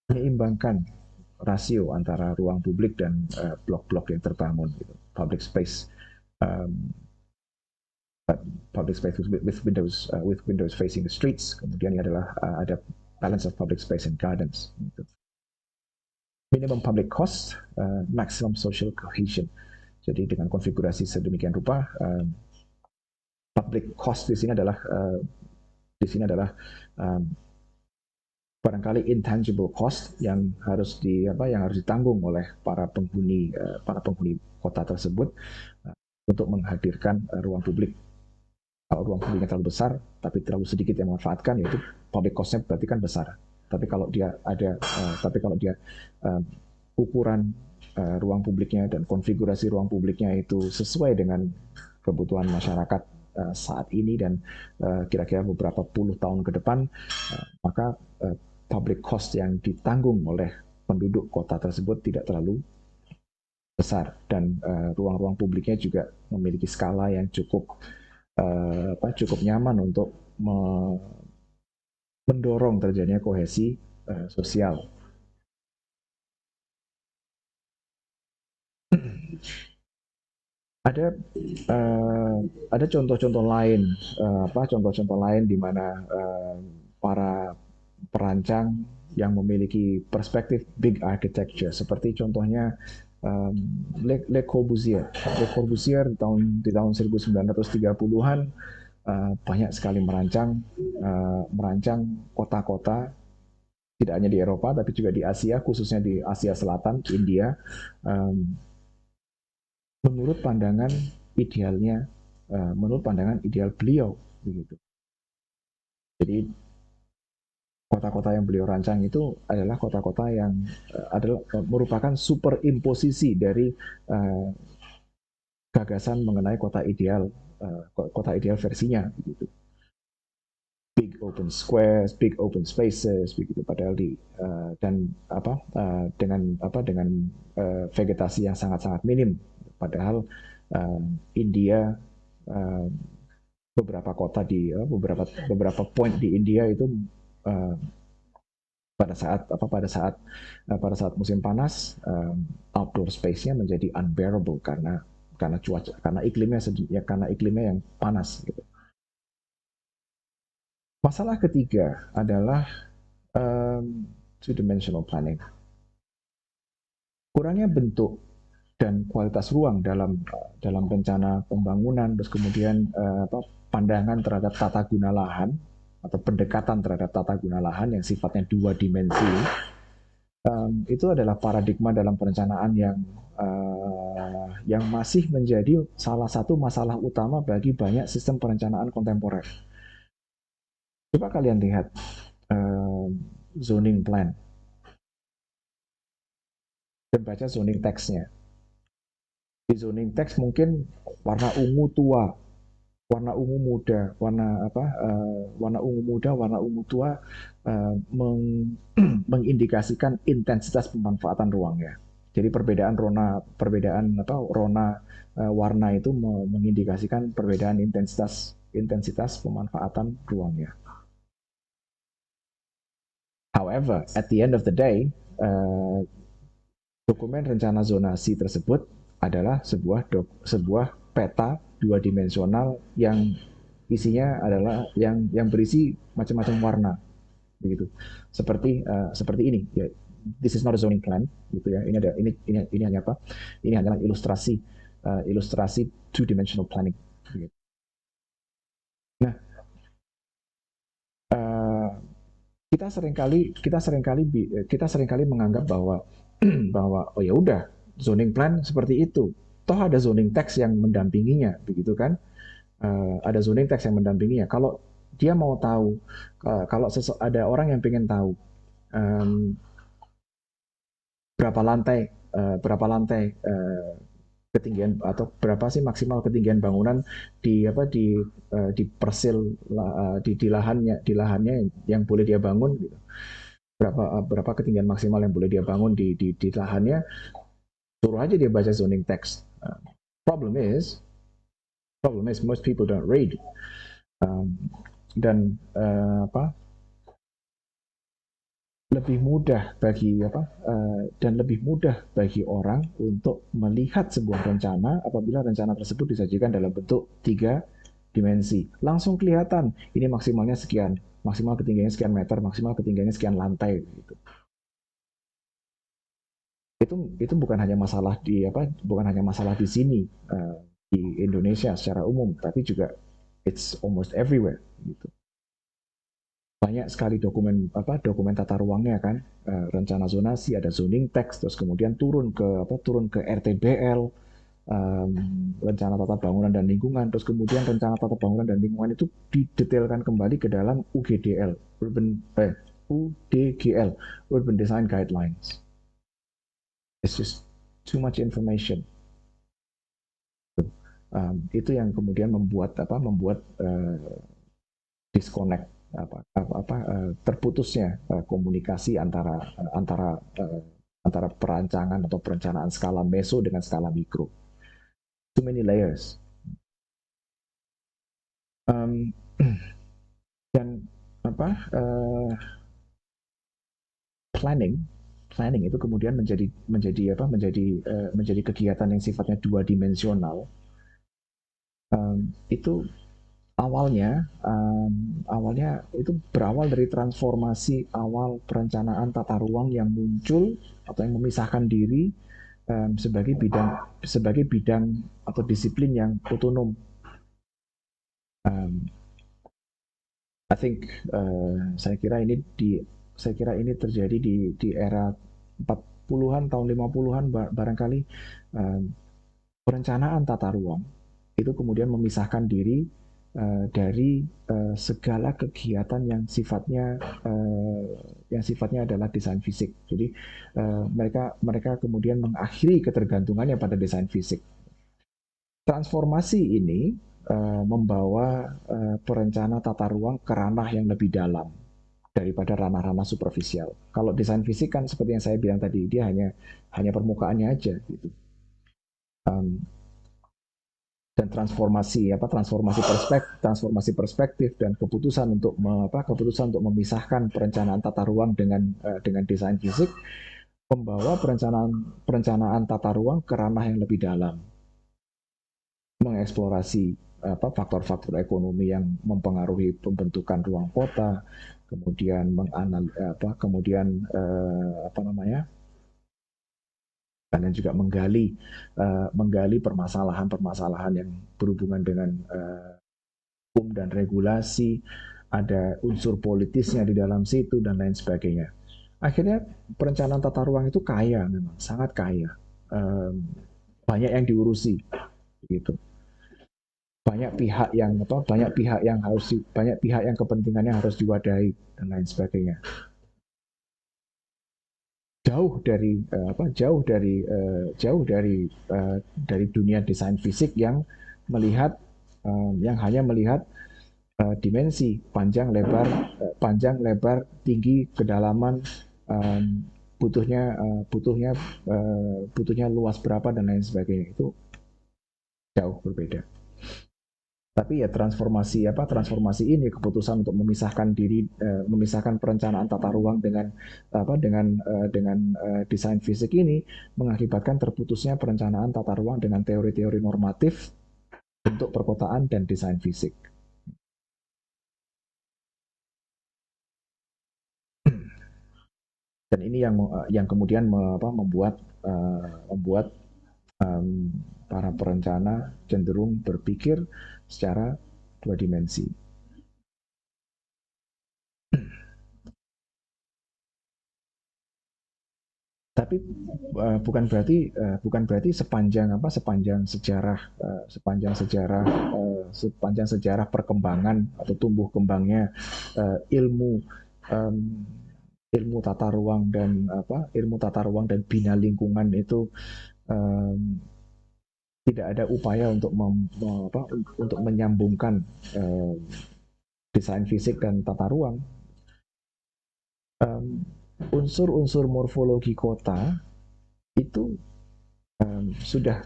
A: menyeimbangkan rasio antara ruang publik dan blok-blok yang terbangun gitu. Public space with windows facing the streets. Kemudian ini adalah ada balance of public space and gardens gitu. Minimum public cost, maximum social cohesion. Jadi dengan konfigurasi sedemikian rupa, public cost di sini adalah barangkali intangible cost yang harus ditanggung oleh para penghuni kota tersebut untuk menghadirkan ruang publik. Kalau ruang publiknya terlalu besar tapi terlalu sedikit yang memanfaatkan, yaitu public cost-nya berarti kan besar. Tapi kalau dia ukuran ruang publiknya dan konfigurasi ruang publiknya itu sesuai dengan kebutuhan masyarakat saat ini dan kira-kira beberapa puluh tahun ke depan, maka public cost yang ditanggung oleh penduduk kota tersebut tidak terlalu besar dan ruang-ruang publiknya juga memiliki skala yang cukup nyaman untuk mendorong terjadinya kohesi sosial. Ada ada contoh-contoh lain, contoh-contoh lain di mana para perancang yang memiliki perspektif big architecture, seperti contohnya Le Corbusier. Le Corbusier di tahun 1930-an banyak sekali merancang kota-kota, tidak hanya di Eropa tapi juga di Asia, khususnya di Asia Selatan, India, menurut pandangan ideal beliau, begitu. Jadi kota-kota yang beliau rancang itu adalah kota-kota yang merupakan superimposisi dari gagasan mengenai kota ideal versinya, begitu. Big open squares, big open spaces, begitu. Padahal dengan vegetasi yang sangat-sangat minim. Padahal India, beberapa kota di beberapa point di India itu pada saat musim panas, outdoor space-nya menjadi unbearable karena iklimnya yang panas, gitu. Masalah ketiga adalah two-dimensional planning. Kurangnya bentuk dan kualitas ruang dalam rencana pembangunan, terus kemudian pandangan terhadap tata guna lahan atau pendekatan terhadap tata guna lahan yang sifatnya dua dimensi, itu adalah paradigma dalam perencanaan yang masih menjadi salah satu masalah utama bagi banyak sistem perencanaan kontemporer. Coba kalian lihat zoning plan dan baca zoning text-nya. Di zoning text mungkin warna ungu tua, warna ungu muda, warna ungu tua mengindikasikan intensitas pemanfaatan ruangnya. Jadi perbedaan rona warna itu mengindikasikan perbedaan intensitas pemanfaatan ruangnya. However, at the end of the day, dokumen rencana zonasi tersebut adalah sebuah peta dua dimensional yang isinya adalah yang berisi macam-macam warna, begitu. Seperti ini. Ya, this is not a zoning plan, gitu ya. Ini hanya apa? Ini hanyalah ilustrasi two dimensional planning. Gitu. Nah, kita seringkali menganggap bahwa oh ya udah, zoning plan seperti itu. Toh ada zoning text yang mendampinginya, begitu kan? Ada zoning text yang mendampinginya. Kalau dia mau tahu, kalau ada orang yang pengen tahu berapa lantai ketinggian atau berapa sih maksimal ketinggian bangunan di lahannya yang boleh dia bangun, gitu. Berapa ketinggian maksimal yang boleh dia bangun di lahannya, suruh aja dia baca zoning text. Problem is most people don't read, dan lebih mudah bagi orang untuk melihat sebuah rencana apabila rencana tersebut disajikan dalam bentuk 3 dimensi. Langsung kelihatan ini maksimalnya sekian, maksimal ketinggiannya sekian meter, maksimal ketinggiannya sekian lantai, gitu. Itu bukan hanya masalah di sini, di Indonesia secara umum, tapi juga it's almost everywhere, gitu. Banyak sekali dokumen tata ruangnya kan, rencana zonasi, ada zoning text, terus kemudian turun ke RTBL, rencana tata bangunan dan lingkungan, terus kemudian rencana tata bangunan dan lingkungan itu didetailkan kembali ke dalam UDGL, Urban Design Guidelines. It's just too much information. Itu yang kemudian membuat disconnect terputusnya komunikasi antara perancangan atau perencanaan skala meso dengan skala mikro. Too many layers. Um, dan planning itu kemudian menjadi kegiatan yang sifatnya dua dimensional. Itu awalnya itu berawal dari transformasi awal perencanaan tata ruang yang muncul atau yang memisahkan diri sebagai bidang atau disiplin yang otonom. I think saya kira ini terjadi di era 40-an tahun 50-an barangkali. Perencanaan tata ruang itu kemudian memisahkan diri dari segala kegiatan yang sifatnya adalah desain fisik. Jadi mereka kemudian mengakhiri ketergantungannya pada desain fisik. Transformasi ini membawa perencana tata ruang ke ranah yang lebih dalam daripada ranah-ranah superficial. Kalau desain fisik kan seperti yang saya bilang tadi, dia hanya permukaannya aja gitu. Dan transformasi perspektif dan keputusan untuk memisahkan perencanaan tata ruang dengan desain fisik membawa perencanaan tata ruang ke ranah yang lebih dalam, mengeksplorasi faktor-faktor ekonomi yang mempengaruhi pembentukan ruang kota, kemudian dan juga menggali permasalahan-permasalahan yang berhubungan dengan hukum dan regulasi, ada unsur politisnya di dalam situ dan lain sebagainya. Akhirnya perencanaan tata ruang itu kaya, memang sangat kaya, banyak yang diurusi, gitu. Banyak pihak yang kepentingannya harus diwadahi dan lain sebagainya. Jauh dari dunia desain fisik yang hanya melihat dimensi panjang lebar tinggi kedalaman, butuhnya luas berapa dan lain sebagainya. Itu jauh berbeda. Tapi ya transformasi ini, keputusan untuk memisahkan perencanaan tata ruang dengan desain fisik ini mengakibatkan terputusnya perencanaan tata ruang dengan teori-teori normatif bentuk perkotaan dan desain fisik. Dan ini yang kemudian membuat para perencana cenderung berpikir secara dua dimensi. Tapi bukan berarti sepanjang sejarah perkembangan atau tumbuh kembangnya ilmu ilmu tata ruang dan bina lingkungan itu tidak ada upaya untuk menyambungkan desain fisik dan tata ruang. Unsur-unsur morfologi kota itu sudah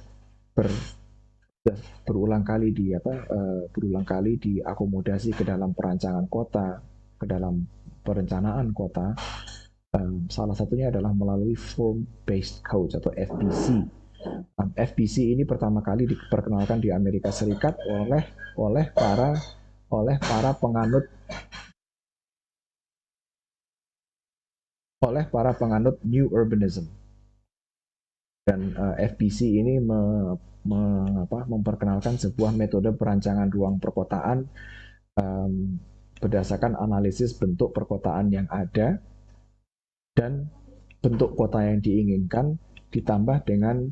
A: berulang kali diakomodasi ke dalam perancangan kota, ke dalam perencanaan kota. Salah satunya adalah melalui Form Based Code atau FBC. FBC ini pertama kali diperkenalkan di Amerika Serikat oleh para penganut New Urbanism. Dan FBC ini memperkenalkan sebuah metode perancangan ruang perkotaan berdasarkan analisis bentuk perkotaan yang ada dan bentuk kota yang diinginkan ditambah dengan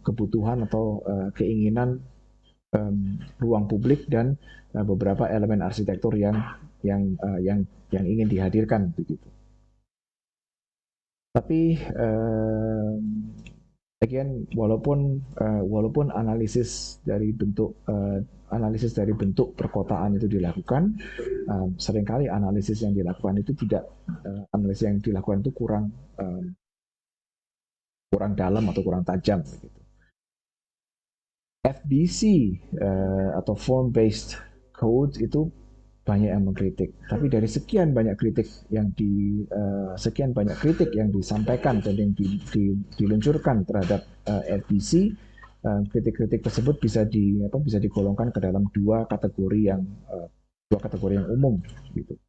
A: kebutuhan atau keinginan ruang publik dan beberapa elemen arsitektur yang ingin dihadirkan begitu. Tapi Again, walaupun analisis dari bentuk perkotaan itu dilakukan, seringkali analisis yang dilakukan itu tidak analisis yang dilakukan itu kurang dalam atau kurang tajam. Gitu. FBC atau form based code itu banyak yang mengkritik. Tapi dari sekian banyak kritik yang disampaikan dan yang diluncurkan terhadap FBC, kritik-kritik tersebut bisa digolongkan ke dalam dua kategori yang umum gitu.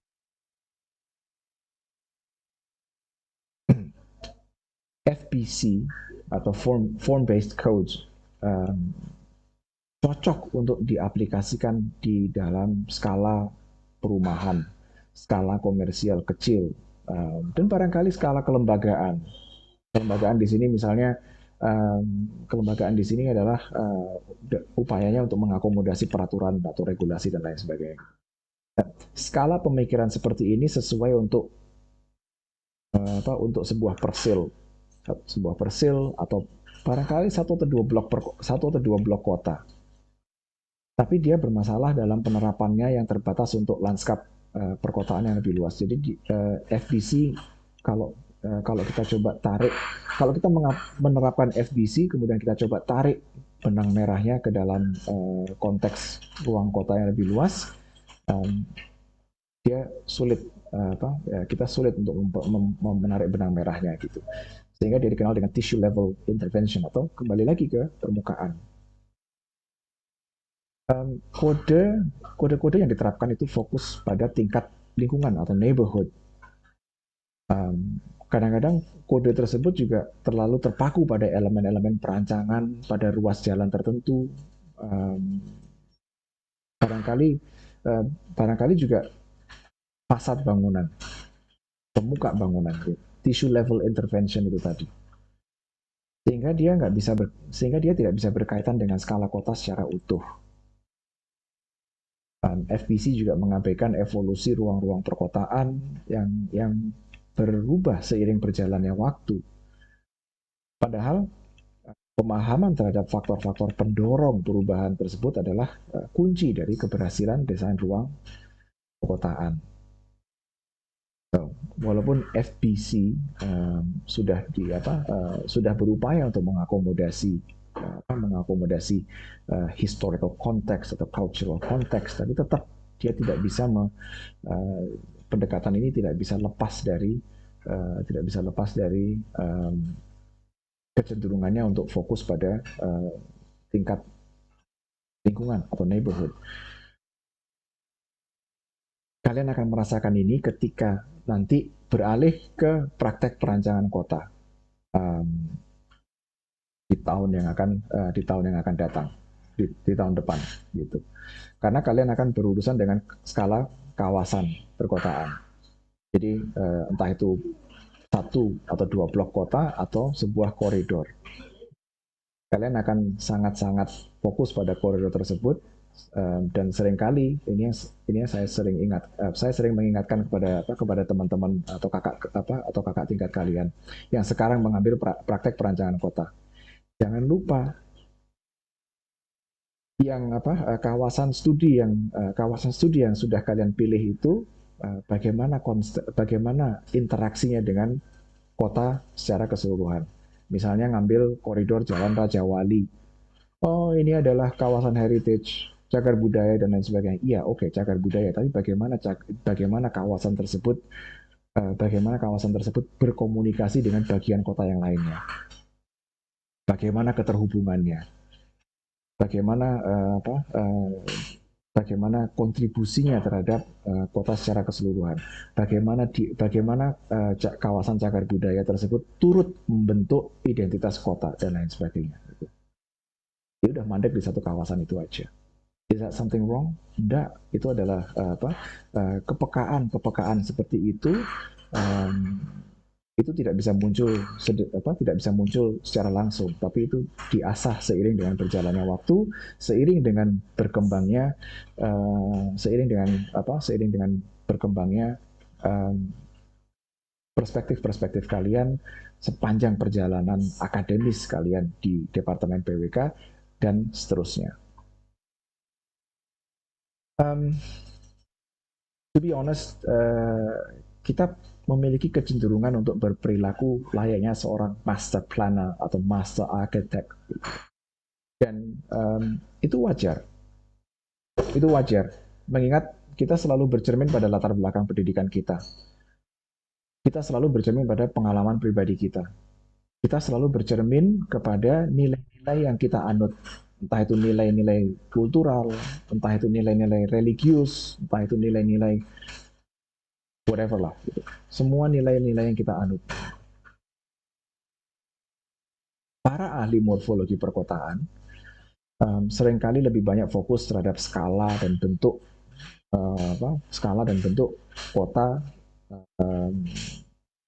A: FBC atau form based codes cocok untuk diaplikasikan di dalam skala perumahan, skala komersial kecil, dan barangkali skala kelembagaan. Kelembagaan di sini misalnya kelembagaan di sini adalah upayanya untuk mengakomodasi peraturan atau regulasi dan lain sebagainya. Skala pemikiran seperti ini sesuai untuk sebuah persil atau barangkali satu atau dua blok kota. Tapi dia bermasalah dalam penerapannya yang terbatas untuk lanskap perkotaan yang lebih luas. Jadi FBC kalau kita coba tarik, kalau kita menerapkan FBC, kemudian kita coba tarik benang merahnya ke dalam konteks ruang kota yang lebih luas, dia sulit kita sulit untuk menarik benang merahnya gitu. Sehingga dia dikenal dengan tissue level intervention atau kembali lagi ke permukaan. Kode-kode yang diterapkan itu fokus pada tingkat lingkungan atau neighborhood. Kadang-kadang kode tersebut juga terlalu terpaku pada elemen-elemen perancangan, pada ruas jalan tertentu. Barangkali juga fasad bangunan, pemuka bangunan, tissue level intervention itu tadi. Sehingga dia tidak bisa berkaitan dengan skala kota secara utuh. FBC juga mengabaikan evolusi ruang-ruang perkotaan yang berubah seiring berjalannya waktu. Padahal pemahaman terhadap faktor-faktor pendorong perubahan tersebut adalah kunci dari keberhasilan desain ruang perkotaan. Walaupun FBC sudah berupaya untuk mengakomodasi historical context atau cultural context, tapi tetap dia tidak bisa pendekatan ini tidak bisa lepas dari kecenderungannya untuk fokus pada tingkat lingkungan atau neighborhood. Kalian akan merasakan ini ketika nanti beralih ke praktek perancangan kota di tahun yang akan datang, di tahun depan gitu. Karena kalian akan berurusan dengan skala kawasan perkotaan. Jadi entah itu 1 atau 2 blok kota atau sebuah koridor. Kalian akan sangat-sangat fokus pada koridor tersebut, dan seringkali ini yang saya sering mengingatkan kepada teman-teman atau kakak tingkat kalian yang sekarang mengambil praktek perancangan kota. Jangan lupa yang kawasan studi yang sudah kalian pilih itu bagaimana interaksinya dengan kota secara keseluruhan. Misalnya ngambil koridor Jalan Raja Wali. Oh, ini adalah kawasan heritage, cagar budaya dan lain sebagainya. Iya, oke, cagar budaya, tapi bagaimana kawasan tersebut berkomunikasi dengan bagian kota yang lainnya? Bagaimana keterhubungannya? Bagaimana kontribusinya terhadap kota secara keseluruhan, bagaimana kawasan cagar budaya tersebut turut membentuk identitas kota dan lain sebagainya. Dia udah mandek di satu kawasan itu aja. Is that something wrong? Tidak, itu adalah kepekaan seperti itu. Itu tidak bisa muncul secara langsung, tapi itu diasah seiring dengan berjalannya waktu, seiring dengan berkembangnya perspektif-perspektif kalian, sepanjang perjalanan akademis kalian di Departemen PWK dan seterusnya. To be honest, kita memiliki kecenderungan untuk berperilaku layaknya seorang master planner atau master architect, dan itu wajar. Itu wajar, mengingat kita selalu bercermin pada latar belakang pendidikan kita. Kita selalu bercermin pada pengalaman pribadi kita. Kita selalu bercermin kepada nilai-nilai yang kita anut. Entah itu nilai-nilai kultural, entah itu nilai-nilai religius, entah itu nilai-nilai whatever lah. Gitu. Semua nilai-nilai yang kita anut. Para ahli morfologi perkotaan seringkali lebih banyak fokus terhadap skala dan bentuk kota,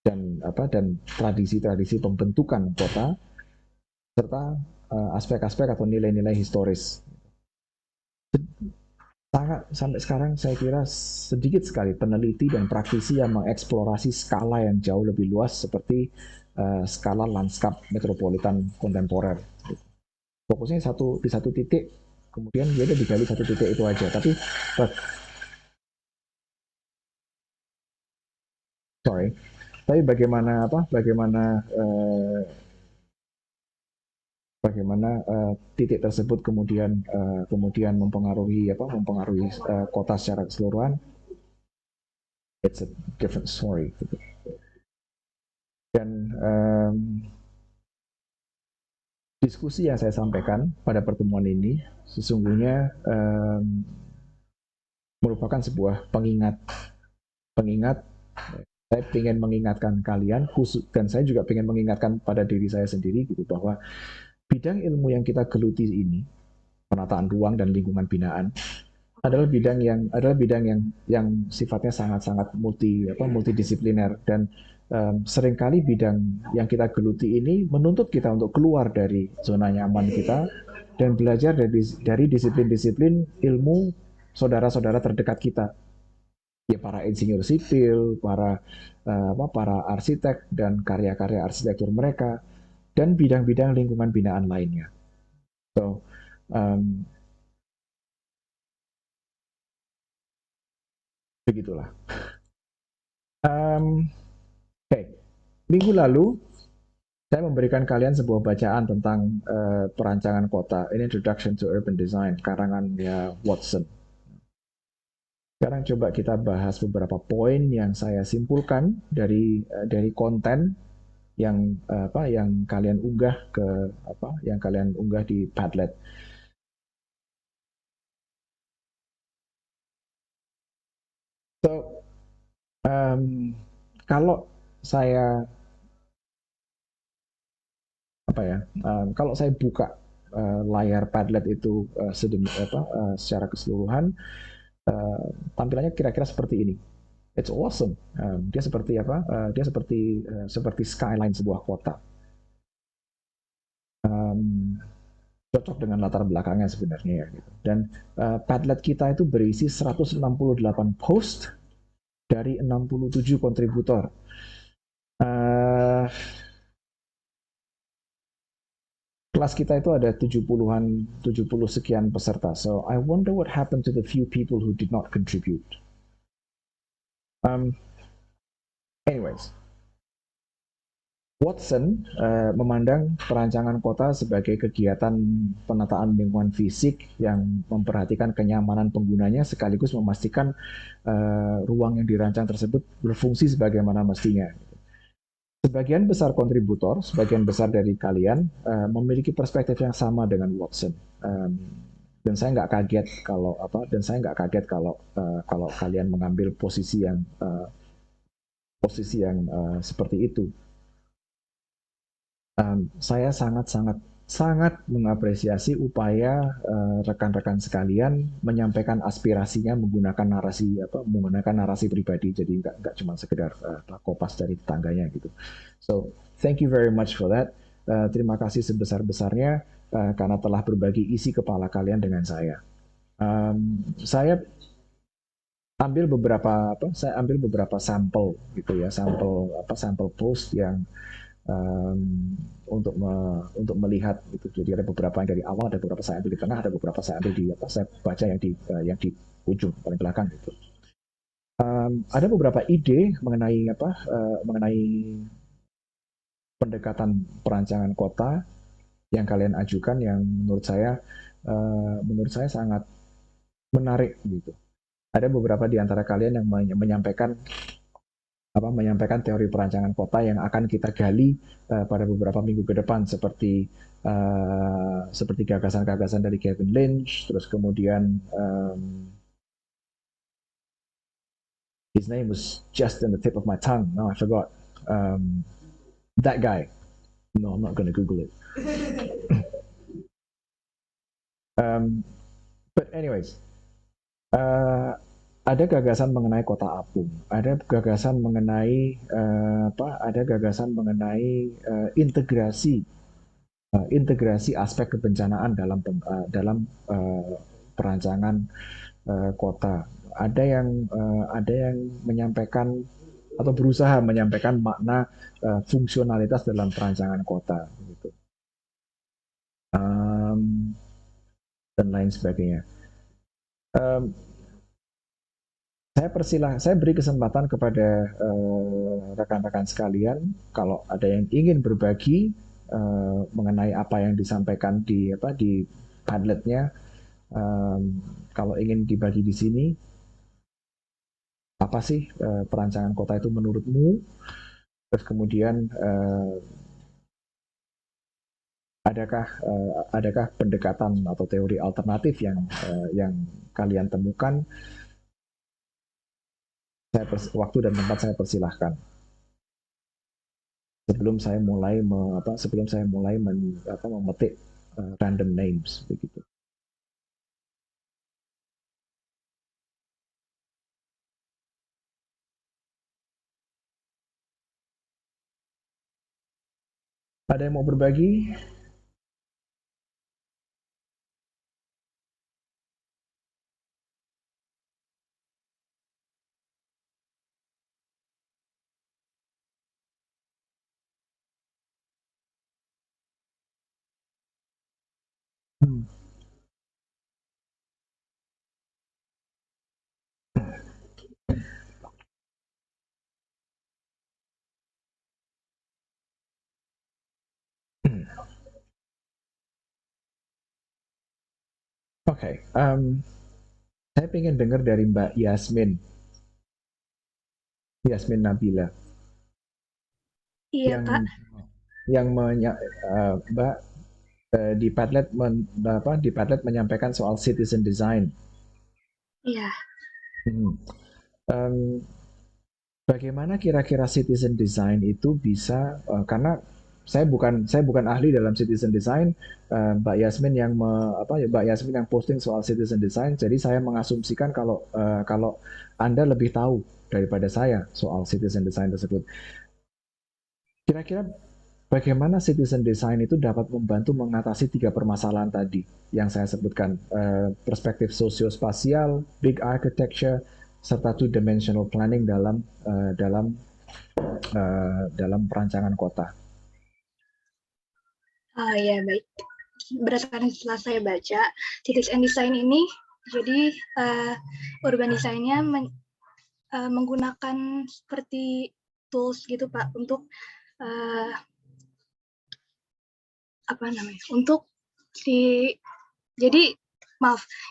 A: dan tradisi-tradisi pembentukan kota, serta aspek-aspek atau nilai-nilai historis. Sampai sekarang saya kira sedikit sekali peneliti dan praktisi yang mengeksplorasi skala yang jauh lebih luas seperti skala lanskap metropolitan kontemporer. Fokusnya di satu titik, kemudian dia udah digali satu titik itu aja. Tapi bagaimana titik tersebut kemudian mempengaruhi kota secara keseluruhan, it's a different story. Dan diskusi yang saya sampaikan pada pertemuan ini sesungguhnya merupakan sebuah pengingat. Saya ingin mengingatkan kalian, dan saya juga ingin mengingatkan pada diri saya sendiri gitu, bahwa bidang ilmu yang kita geluti ini, penataan ruang dan lingkungan binaan, adalah bidang yang sifatnya sangat-sangat multidisipliner, dan seringkali bidang yang kita geluti ini menuntut kita untuk keluar dari zona nyaman kita dan belajar dari disiplin-disiplin ilmu saudara-saudara terdekat kita, ya para insinyur sipil, para arsitek dan karya-karya arsitektur mereka, dan bidang-bidang lingkungan binaan lainnya. So, begitulah. Minggu lalu saya memberikan kalian sebuah bacaan tentang perancangan kota, An Introduction to Urban Design, karangannya Watson. Sekarang coba kita bahas beberapa poin yang saya simpulkan dari konten yang kalian unggah di Padlet. So, kalau saya kalau saya buka layar Padlet itu secara keseluruhan, tampilannya kira-kira seperti ini. It's awesome. Dia seperti dia seperti skyline sebuah kota. Cocok dengan latar belakangnya sebenarnya ya. Gitu. Dan Padlet kita itu berisi 168 post dari 67 kontributor. Kelas kita itu ada 70 sekian peserta. So I wonder what happened to the few people who did not contribute. Anyways, Watson memandang perancangan kota sebagai kegiatan penataan lingkungan fisik yang memperhatikan kenyamanan penggunanya sekaligus memastikan ruang yang dirancang tersebut berfungsi sebagaimana mestinya. Sebagian besar kontributor, sebagian besar dari kalian memiliki perspektif yang sama dengan Watson, dan saya nggak kaget kalau kalian mengambil posisi yang seperti itu. Saya sangat mengapresiasi upaya rekan-rekan sekalian menyampaikan aspirasinya menggunakan narasi pribadi, jadi nggak cuma sekedar kopas dari tetangganya gitu. So thank you very much for that. Terima kasih sebesar-besarnya karena telah berbagi isi kepala kalian dengan saya. Saya ambil beberapa sampel gitu ya, sampel post yang untuk melihat itu. Jadi ada beberapa yang dari awal, ada beberapa saya ambil di tengah, ada beberapa saya ambil di apa, saya baca yang di ujung paling belakang gitu. Ada beberapa ide mengenai pendekatan perancangan kota yang kalian ajukan yang menurut saya sangat menarik gitu. Ada beberapa di antara kalian yang menyampaikan teori perancangan kota yang akan kita gali pada beberapa minggu ke depan seperti gagasan-gagasan dari Kevin Lynch, terus kemudian his name was just in the tip of my tongue. No, I forgot. That guy. No, I'm not going to Google it. But anyways, ada gagasan mengenai kota apung, ada gagasan mengenai integrasi aspek kebencanaan dalam perancangan kota. Ada yang menyampaikan atau berusaha menyampaikan makna fungsionalitas dalam perancangan kota, gitu. Dan lain sebagainya. Saya beri kesempatan kepada rekan-rekan sekalian kalau ada yang ingin berbagi mengenai apa yang disampaikan di Padletnya. Kalau ingin dibagi di sini, apa sih perancangan kota itu menurutmu? Terus kemudian adakah pendekatan atau teori alternatif yang kalian temukan? Waktu dan tempat saya persilahkan. Sebelum saya mulai memetik random names begitu. Ada yang mau berbagi? Oke, saya ingin dengar dari Mbak Yasmin Nabila,
B: Iya,
A: yang
B: Pak.
A: Mbak di Padlet menyampaikan soal citizen design.
B: Iya.
A: Um, Bagaimana kira-kira citizen design itu bisa karena saya bukan ahli dalam citizen design. Mbak Yasmin yang posting soal citizen design, jadi saya mengasumsikan kalau Anda lebih tahu daripada saya soal citizen design tersebut. Kira-kira bagaimana citizen design itu dapat membantu mengatasi 3 permasalahan tadi yang saya sebutkan, perspektif sosiospasial, big architecture, serta two dimensional planning dalam perancangan kota.
B: Ya, baik. Berdasarkan setelah saya baca, citizen design ini, jadi urban design-nya menggunakan seperti tools gitu, Pak, untuk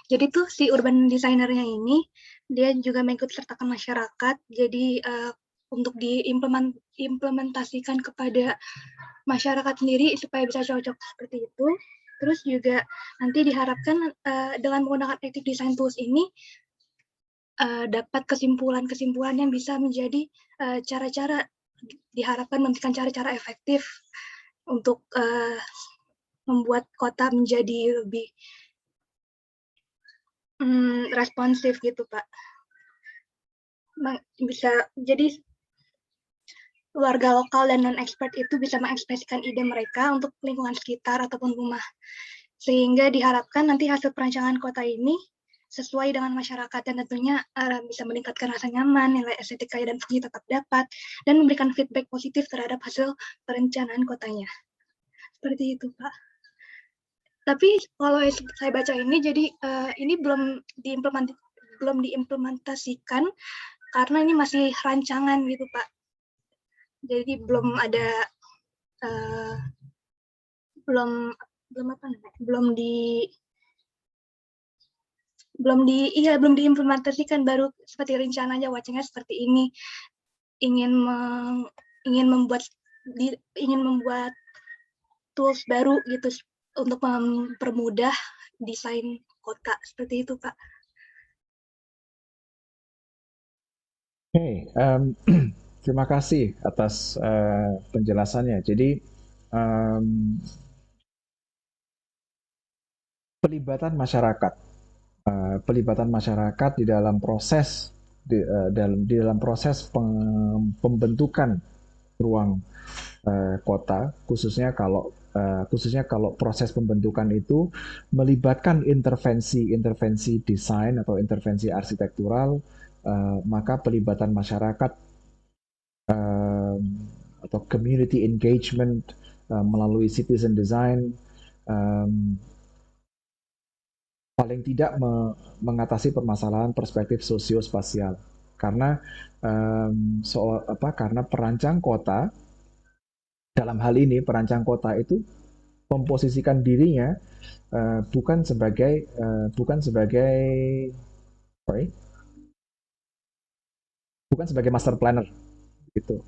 B: jadi tuh si urban designer-nya ini dia juga mengikut sertakan masyarakat, jadi untuk diimplementasikan kepada masyarakat sendiri supaya bisa cocok seperti itu. Terus juga nanti diharapkan dengan menggunakan active design tools ini dapat kesimpulan-kesimpulan yang bisa menjadi cara-cara diharapkan memberikan cara-cara efektif untuk membuat kota menjadi lebih responsif gitu, Pak. Bisa jadi warga lokal dan non-expert itu bisa mengekspresikan ide mereka untuk lingkungan sekitar ataupun rumah. Sehingga diharapkan nanti hasil perancangan kota ini sesuai dengan masyarakat dan tentunya bisa meningkatkan rasa nyaman, nilai estetika dan fungsi tetap dapat, dan memberikan feedback positif terhadap hasil perencanaan kotanya. Seperti itu, Pak. Tapi kalau saya baca ini, jadi ini belum diimplementasikan karena ini masih rancangan gitu, Pak. Jadi belum ada belum diimplementasikan, baru seperti rencananya wacananya seperti ini, ingin membuat tools baru gitu untuk mempermudah desain kota, seperti itu, Pak.
A: Oke, terima kasih atas penjelasannya. Jadi pelibatan masyarakat, pelibatan masyarakat di dalam proses di dalam proses pembentukan ruang kota, khususnya kalau proses pembentukan itu melibatkan intervensi desain atau intervensi arsitektural, maka pelibatan masyarakat uh, atau community engagement melalui citizen design um, paling tidak mengatasi permasalahan perspektif sosiospasial karena karena perancang kota dalam hal ini perancang kota itu memposisikan dirinya bukan sebagai sorry, bukan sebagai master planner gitu.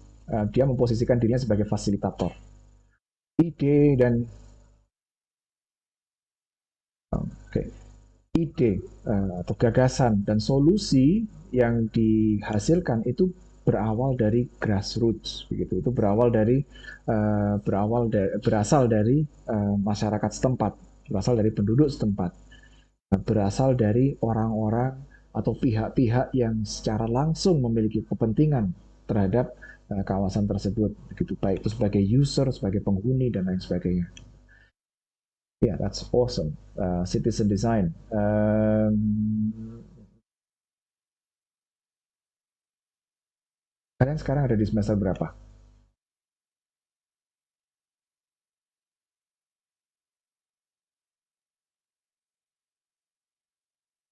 A: Dia memposisikan dirinya sebagai fasilitator. Ide dan okay, ide atau gagasan dan solusi yang dihasilkan itu berawal dari grassroots begitu. Itu berasal dari masyarakat setempat, berasal dari penduduk setempat, berasal dari orang-orang atau pihak-pihak yang secara langsung memiliki kepentingan terhadap kawasan tersebut begitu, baik itu sebagai user, sebagai penghuni dan lain sebagainya. Yeah, that's awesome. Citizen design. Kalian sekarang ada di semester berapa?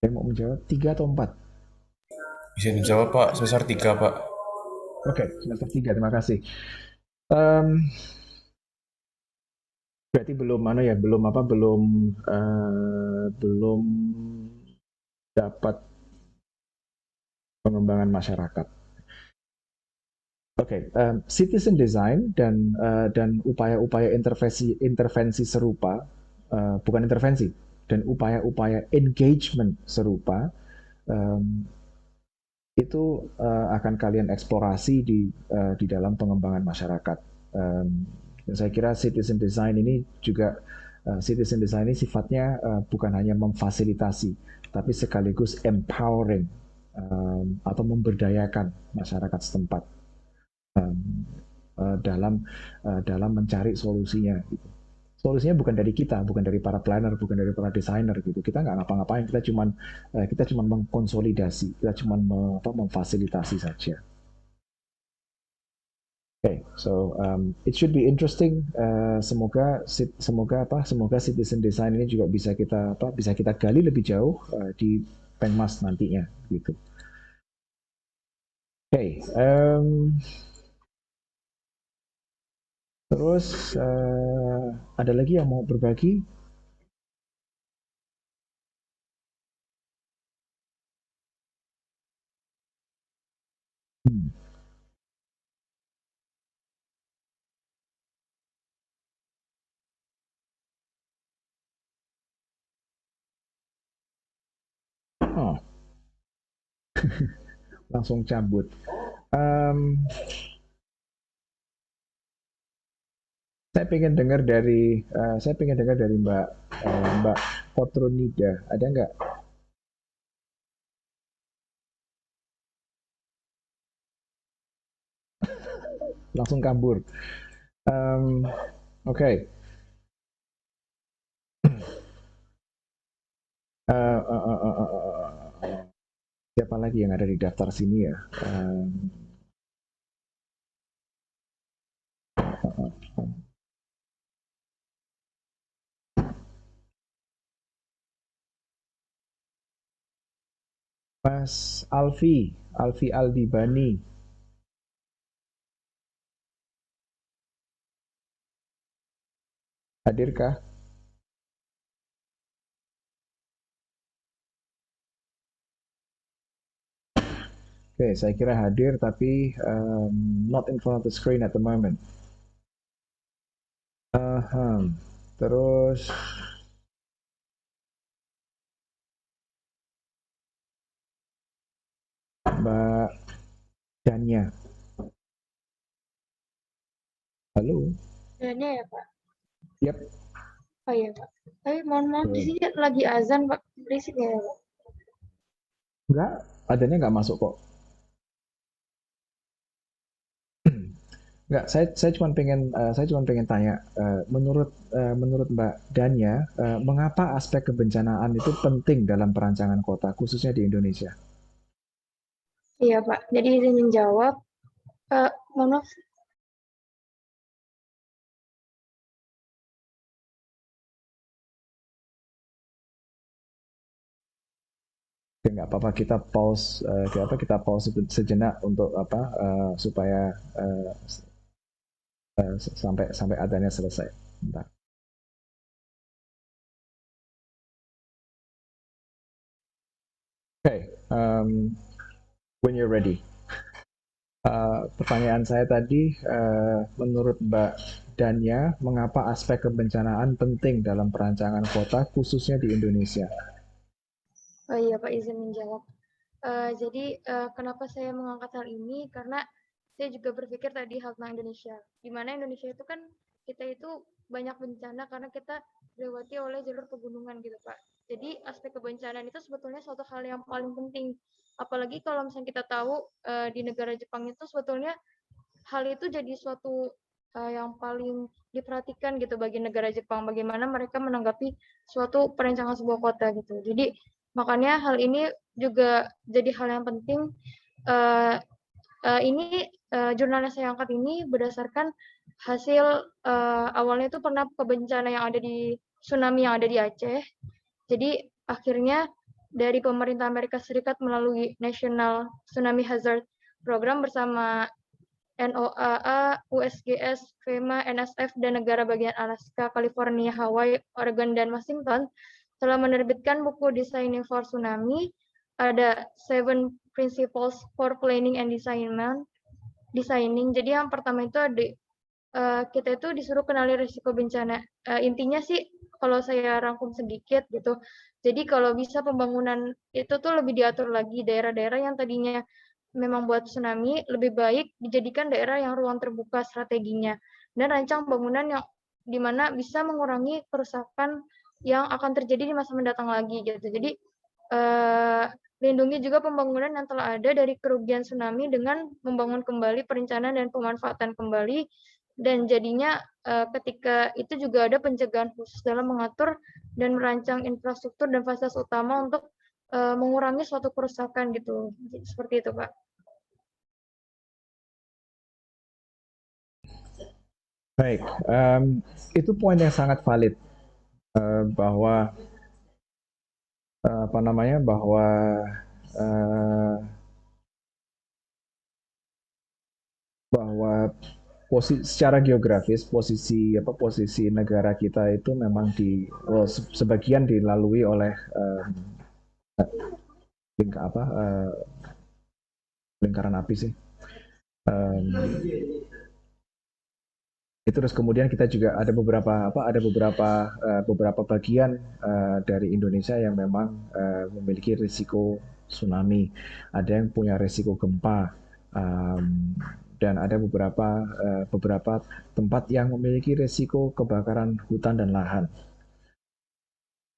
A: Saya mau menjawab 3 atau 4?
C: Bisa dijawab Pak, semester 3 Pak.
A: Oke, semester 3, terima kasih. Um, Berarti belum mana ya, belum dapat pengembangan masyarakat. Oke, citizen design dan upaya-upaya intervensi serupa, bukan intervensi, dan upaya-upaya engagement serupa um, itu akan kalian eksplorasi di dalam pengembangan masyarakat. Dan saya kira citizen design ini juga citizen design ini sifatnya bukan hanya memfasilitasi, tapi sekaligus empowering atau memberdayakan masyarakat setempat dalam mencari solusinya. Gitu. Solusinya bukan dari kita, bukan dari para planner, bukan dari para desainer gitu. Kita nggak ngapa-ngapain, kita cuman mengkonsolidasi, kita cuman memfasilitasi saja. Okay, so it should be interesting. Semoga citizen design ini juga bisa kita gali lebih jauh di Pengmas nantinya gitu. Oke, okay, terus ada lagi yang mau berbagi? Hmm. Oh, langsung cabut. Saya pengen dengar dari Mbak Kotronida. Ada nggak? Langsung kabur. Oke. Okay. Siapa lagi yang ada di daftar sini ya? Mas Alfi Aldibani. Hadirkah? Oke, saya kira hadir tapi not in front of the screen at the moment. Terus Mbak Dania. Halo?
D: Dania ya Pak?
A: Yap.
D: Oh iya Pak. Tapi mohon di sini lagi azan Pak. Berisik ya Pak?
A: Enggak, adanya nggak masuk kok. Enggak, saya cuma pengen tanya, menurut Mbak Dania, mengapa aspek kebencanaan itu penting dalam perancangan kota, khususnya di Indonesia?
D: Iya Pak. Jadi izin menjawab. Mohon maaf.
A: Oke, nggak apa-apa, kita pause sejenak untuk supaya sampai adanya selesai. Bentar. Okay, when you're ready. Pertanyaan saya tadi, menurut Mbak Dania, mengapa aspek kebencanaan penting dalam perancangan kota, khususnya di Indonesia?
D: Oh iya Pak, izin menjawab. Jadi kenapa saya mengangkat hal ini? Karena saya juga berpikir tadi hal tentang Indonesia. Di mana Indonesia itu kan kita itu banyak bencana karena kita dilewati oleh jalur pegunungan gitu Pak. Jadi aspek kebencanaan itu sebetulnya suatu hal yang paling penting. Apalagi kalau misalnya kita tahu di negara Jepang itu sebetulnya hal itu jadi suatu yang paling diperhatikan gitu bagi negara Jepang. Bagaimana mereka menanggapi suatu perencanaan sebuah kota gitu. Jadi makanya hal ini juga jadi hal yang penting. Ini jurnal yang saya angkat ini berdasarkan hasil awalnya itu pernah bencana yang ada di tsunami yang ada di Aceh. Jadi akhirnya dari pemerintah Amerika Serikat melalui National Tsunami Hazard Program bersama NOAA, USGS, FEMA, NSF, dan negara bagian Alaska, California, Hawaii, Oregon, dan Washington telah menerbitkan buku Designing for Tsunami. Ada 7 Principles for Planning and Designing. Jadi yang pertama itu ada kita itu disuruh kenali risiko bencana. Intinya sih kalau saya rangkum sedikit gitu. Jadi kalau bisa pembangunan itu tuh lebih diatur lagi daerah-daerah yang tadinya memang buat tsunami lebih baik dijadikan daerah yang ruang terbuka strateginya dan rancang bangunan yang dimana bisa mengurangi kerusakan yang akan terjadi di masa mendatang lagi gitu. Jadi lindungi juga pembangunan yang telah ada dari kerugian tsunami dengan membangun kembali perencanaan dan pemanfaatan kembali dan jadinya ketika itu juga ada pencegahan khusus dalam mengatur dan merancang infrastruktur dan fasilitas utama untuk mengurangi suatu kerusakan gitu. Seperti itu, Pak.
A: Baik, itu poin yang sangat valid bahwa uh, bahwa secara geografis posisi negara kita itu memang sebagian dilalui oleh lingkaran api sih. Terus kemudian kita juga ada beberapa bagian dari Indonesia yang memang memiliki risiko tsunami, ada yang punya risiko gempa, dan ada beberapa tempat yang memiliki risiko kebakaran hutan dan lahan.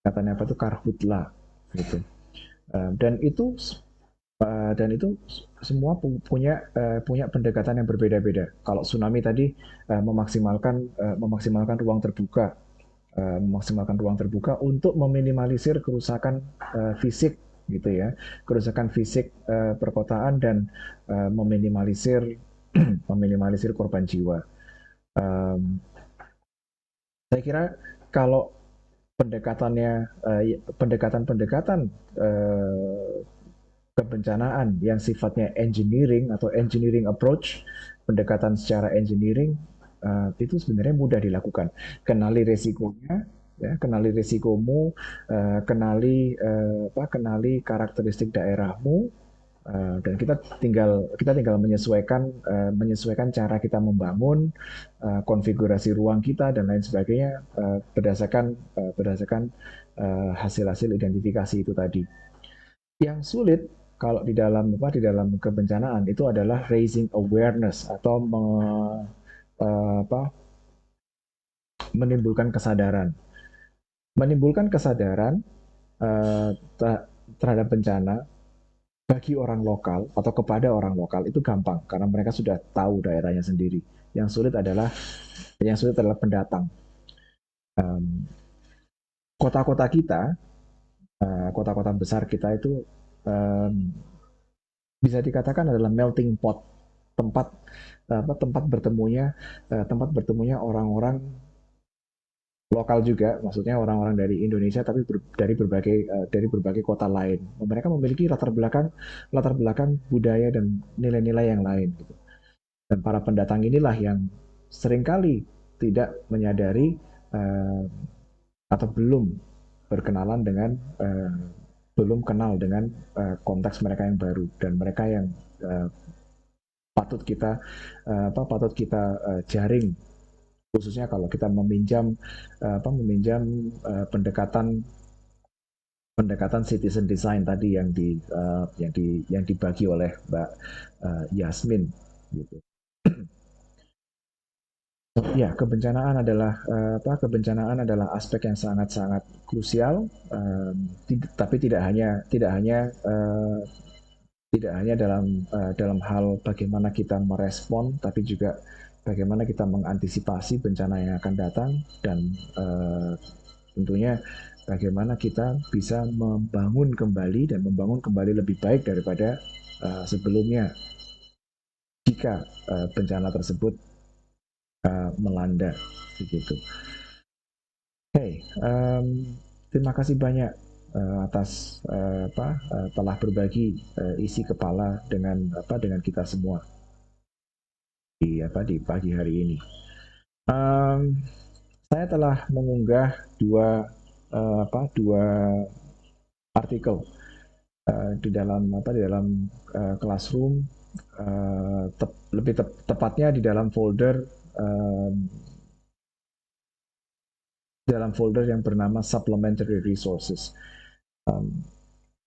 A: Katanya apa itu karhutla gitu. Dan itu semua punya pendekatan yang berbeda-beda. Kalau tsunami tadi memaksimalkan ruang terbuka untuk meminimalisir kerusakan fisik gitu ya, kerusakan fisik perkotaan dan meminimalisir meminimalisir korban jiwa. Um, saya kira kalau pendekatannya pendekatan-pendekatan kebencanaan yang sifatnya engineering atau engineering approach, pendekatan secara engineering itu sebenarnya mudah dilakukan. Kenali resikonya, ya, kenali resikomu, kenali karakteristik daerahmu, dan kita tinggal menyesuaikan cara kita membangun, konfigurasi ruang kita dan lain sebagainya berdasarkan hasil-hasil identifikasi itu tadi. Yang sulit kalau di dalam kebencanaan itu adalah raising awareness atau menimbulkan kesadaran. Menimbulkan kesadaran uh, terhadap bencana bagi orang lokal atau kepada orang lokal itu gampang karena mereka sudah tahu daerahnya sendiri. Yang sulit adalah pendatang. Kota-kota kita, kota-kota besar kita itu bisa dikatakan adalah melting pot, tempat bertemunya orang-orang lokal juga, maksudnya orang-orang dari Indonesia tapi dari berbagai kota lain. Mereka memiliki latar belakang budaya dan nilai-nilai yang lain. Gitu. Dan para pendatang inilah yang seringkali tidak menyadari atau belum berkenalan dengan belum kenal dengan konteks mereka yang baru dan mereka yang patut kita jaring, khususnya kalau kita meminjam pendekatan citizen design tadi yang dibagi oleh Mbak Yasmin gitu. Ya, kebencanaan adalah aspek yang sangat-sangat krusial, tapi tidak hanya dalam hal bagaimana kita merespon, tapi juga bagaimana kita mengantisipasi bencana yang akan datang dan tentunya bagaimana kita bisa membangun kembali lebih baik daripada sebelumnya jika bencana tersebut melanda begitu. Oke, terima kasih banyak atas telah berbagi isi kepala dengan kita semua di pagi hari ini. Saya telah mengunggah dua artikel di dalam Classroom, lebih tepatnya di dalam folder yang bernama Supplementary Resources.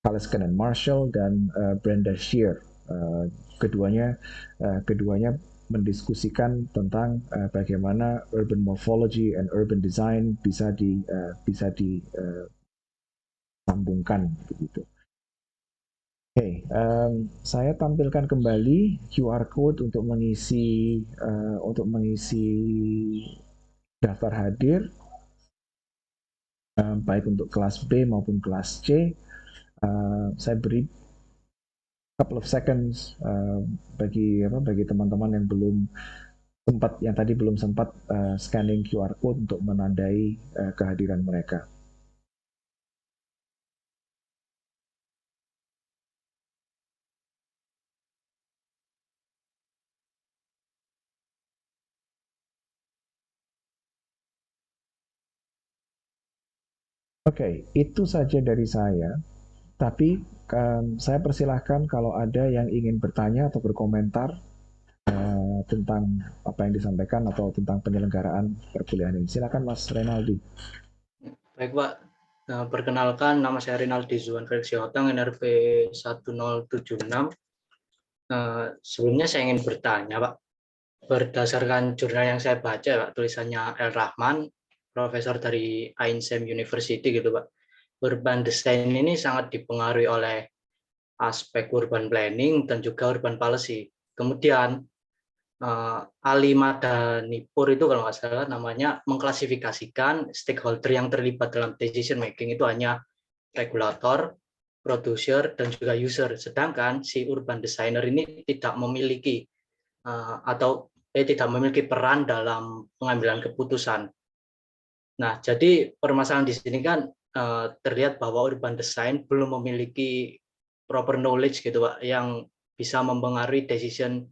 A: Kalisken and Marshall dan Brenda Shear, keduanya mendiskusikan tentang bagaimana urban morphology and urban design bisa disambungkan begitu. Oke, saya tampilkan kembali QR code untuk mengisi daftar hadir, baik untuk kelas B maupun kelas C. Saya beri couple of seconds bagi teman-teman yang tadi belum sempat scanning QR code untuk menandai kehadiran mereka. Oke, itu saja dari saya. Tapi saya persilahkan kalau ada yang ingin bertanya atau berkomentar tentang apa yang disampaikan atau tentang penyelenggaraan perkuliahan ini. Silakan Mas Renaldi.
E: Baik Pak, perkenalkan nama saya Renaldi Zuan Felix Sihotan, NRP 1076. Sebelumnya saya ingin bertanya Pak, berdasarkan jurnal yang saya baca Pak, tulisannya El Rahman, profesor dari Ainsem University gitu Pak, urban design ini sangat dipengaruhi oleh aspek urban planning dan juga urban policy. Kemudian Ali Madanipur itu kalau nggak salah namanya mengklasifikasikan stakeholder yang terlibat dalam decision making itu hanya regulator, producer, dan juga user. Sedangkan si urban designer ini tidak memiliki tidak memiliki peran dalam pengambilan keputusan. Nah, jadi permasalahan di sini kan terlihat bahwa urban design belum memiliki proper knowledge gitu Pak, yang bisa mempengaruhi decision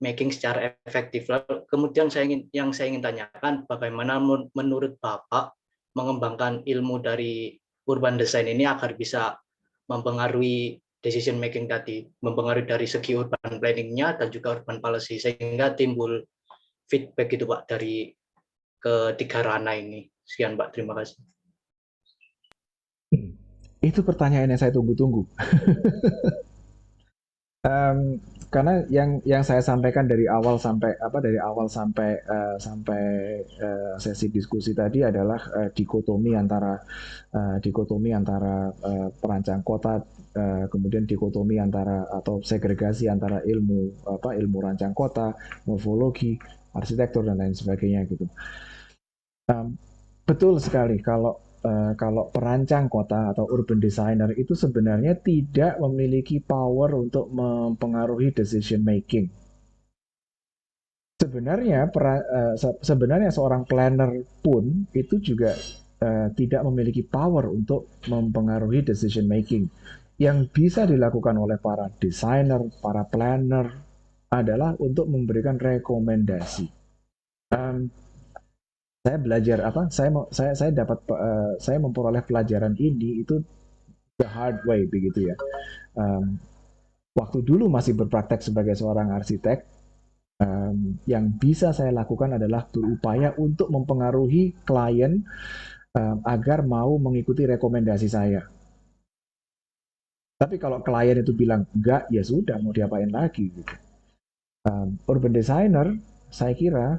E: making secara efektif. Lalu, kemudian yang saya ingin tanyakan, bagaimana menurut Bapak mengembangkan ilmu dari urban design ini agar bisa mempengaruhi decision making tadi, mempengaruhi dari segi urban planning-nya dan juga urban policy, sehingga timbul feedback gitu Pak dari ketiga ranah ini. Sekian Pak, terima kasih.
A: Itu pertanyaan yang saya tunggu-tunggu. Karena yang saya sampaikan dari awal sampai sesi diskusi tadi adalah dikotomi antara perancang kota, kemudian dikotomi antara atau segregasi antara ilmu rancang kota, morfologi, arsitektur dan lain sebagainya gitu. Betul sekali kalau perancang kota atau urban designer itu sebenarnya tidak memiliki power untuk mempengaruhi decision making. Sebenarnya seorang planner pun itu juga tidak memiliki power untuk mempengaruhi decision making. Yang bisa dilakukan oleh para desainer, para planner adalah untuk memberikan rekomendasi. Saya belajar saya memperoleh pelajaran ini itu the hard way begitu ya. Waktu dulu masih berpraktek sebagai seorang arsitek, yang bisa saya lakukan adalah berupaya untuk mempengaruhi klien agar mau mengikuti rekomendasi saya. Tapi kalau klien itu bilang enggak, ya sudah, mau diapain lagi gitu. Urban designer, saya kira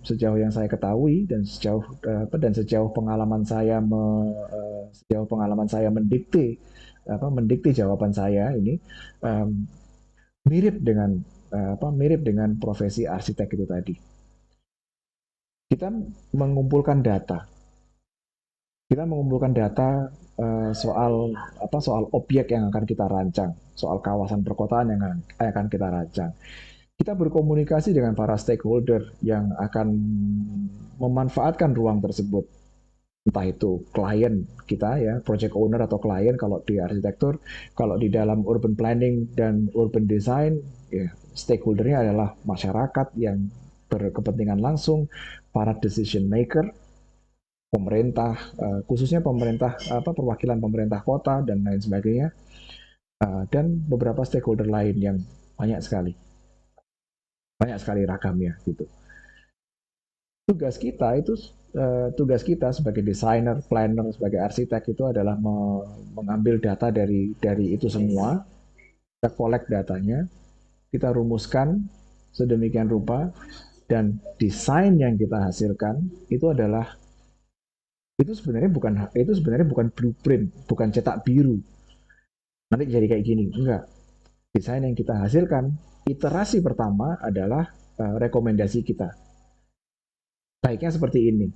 A: sejauh yang saya ketahui dan sejauh pengalaman saya mendikte jawaban saya ini mirip dengan profesi arsitek itu tadi. Kita mengumpulkan data soal objek yang akan kita rancang, soal kawasan perkotaan yang akan kita rancang. Kita berkomunikasi dengan para stakeholder yang akan memanfaatkan ruang tersebut. Entah itu klien kita ya, project owner atau klien kalau di arsitektur, kalau di dalam urban planning dan urban design, ya, stakeholdernya adalah masyarakat yang berkepentingan langsung, para decision maker, pemerintah, khususnya perwakilan pemerintah kota dan lain sebagainya, dan beberapa stakeholder lain yang banyak sekali ragamnya gitu. Tugas kita sebagai desainer, planner, sebagai arsitek itu adalah mengambil data dari itu semua, kita collect datanya, kita rumuskan sedemikian rupa, dan desain yang kita hasilkan itu sebenarnya bukan blueprint, bukan cetak biru. Nanti jadi kayak gini, enggak. Desain yang kita hasilkan, iterasi pertama adalah rekomendasi kita. Baiknya seperti ini.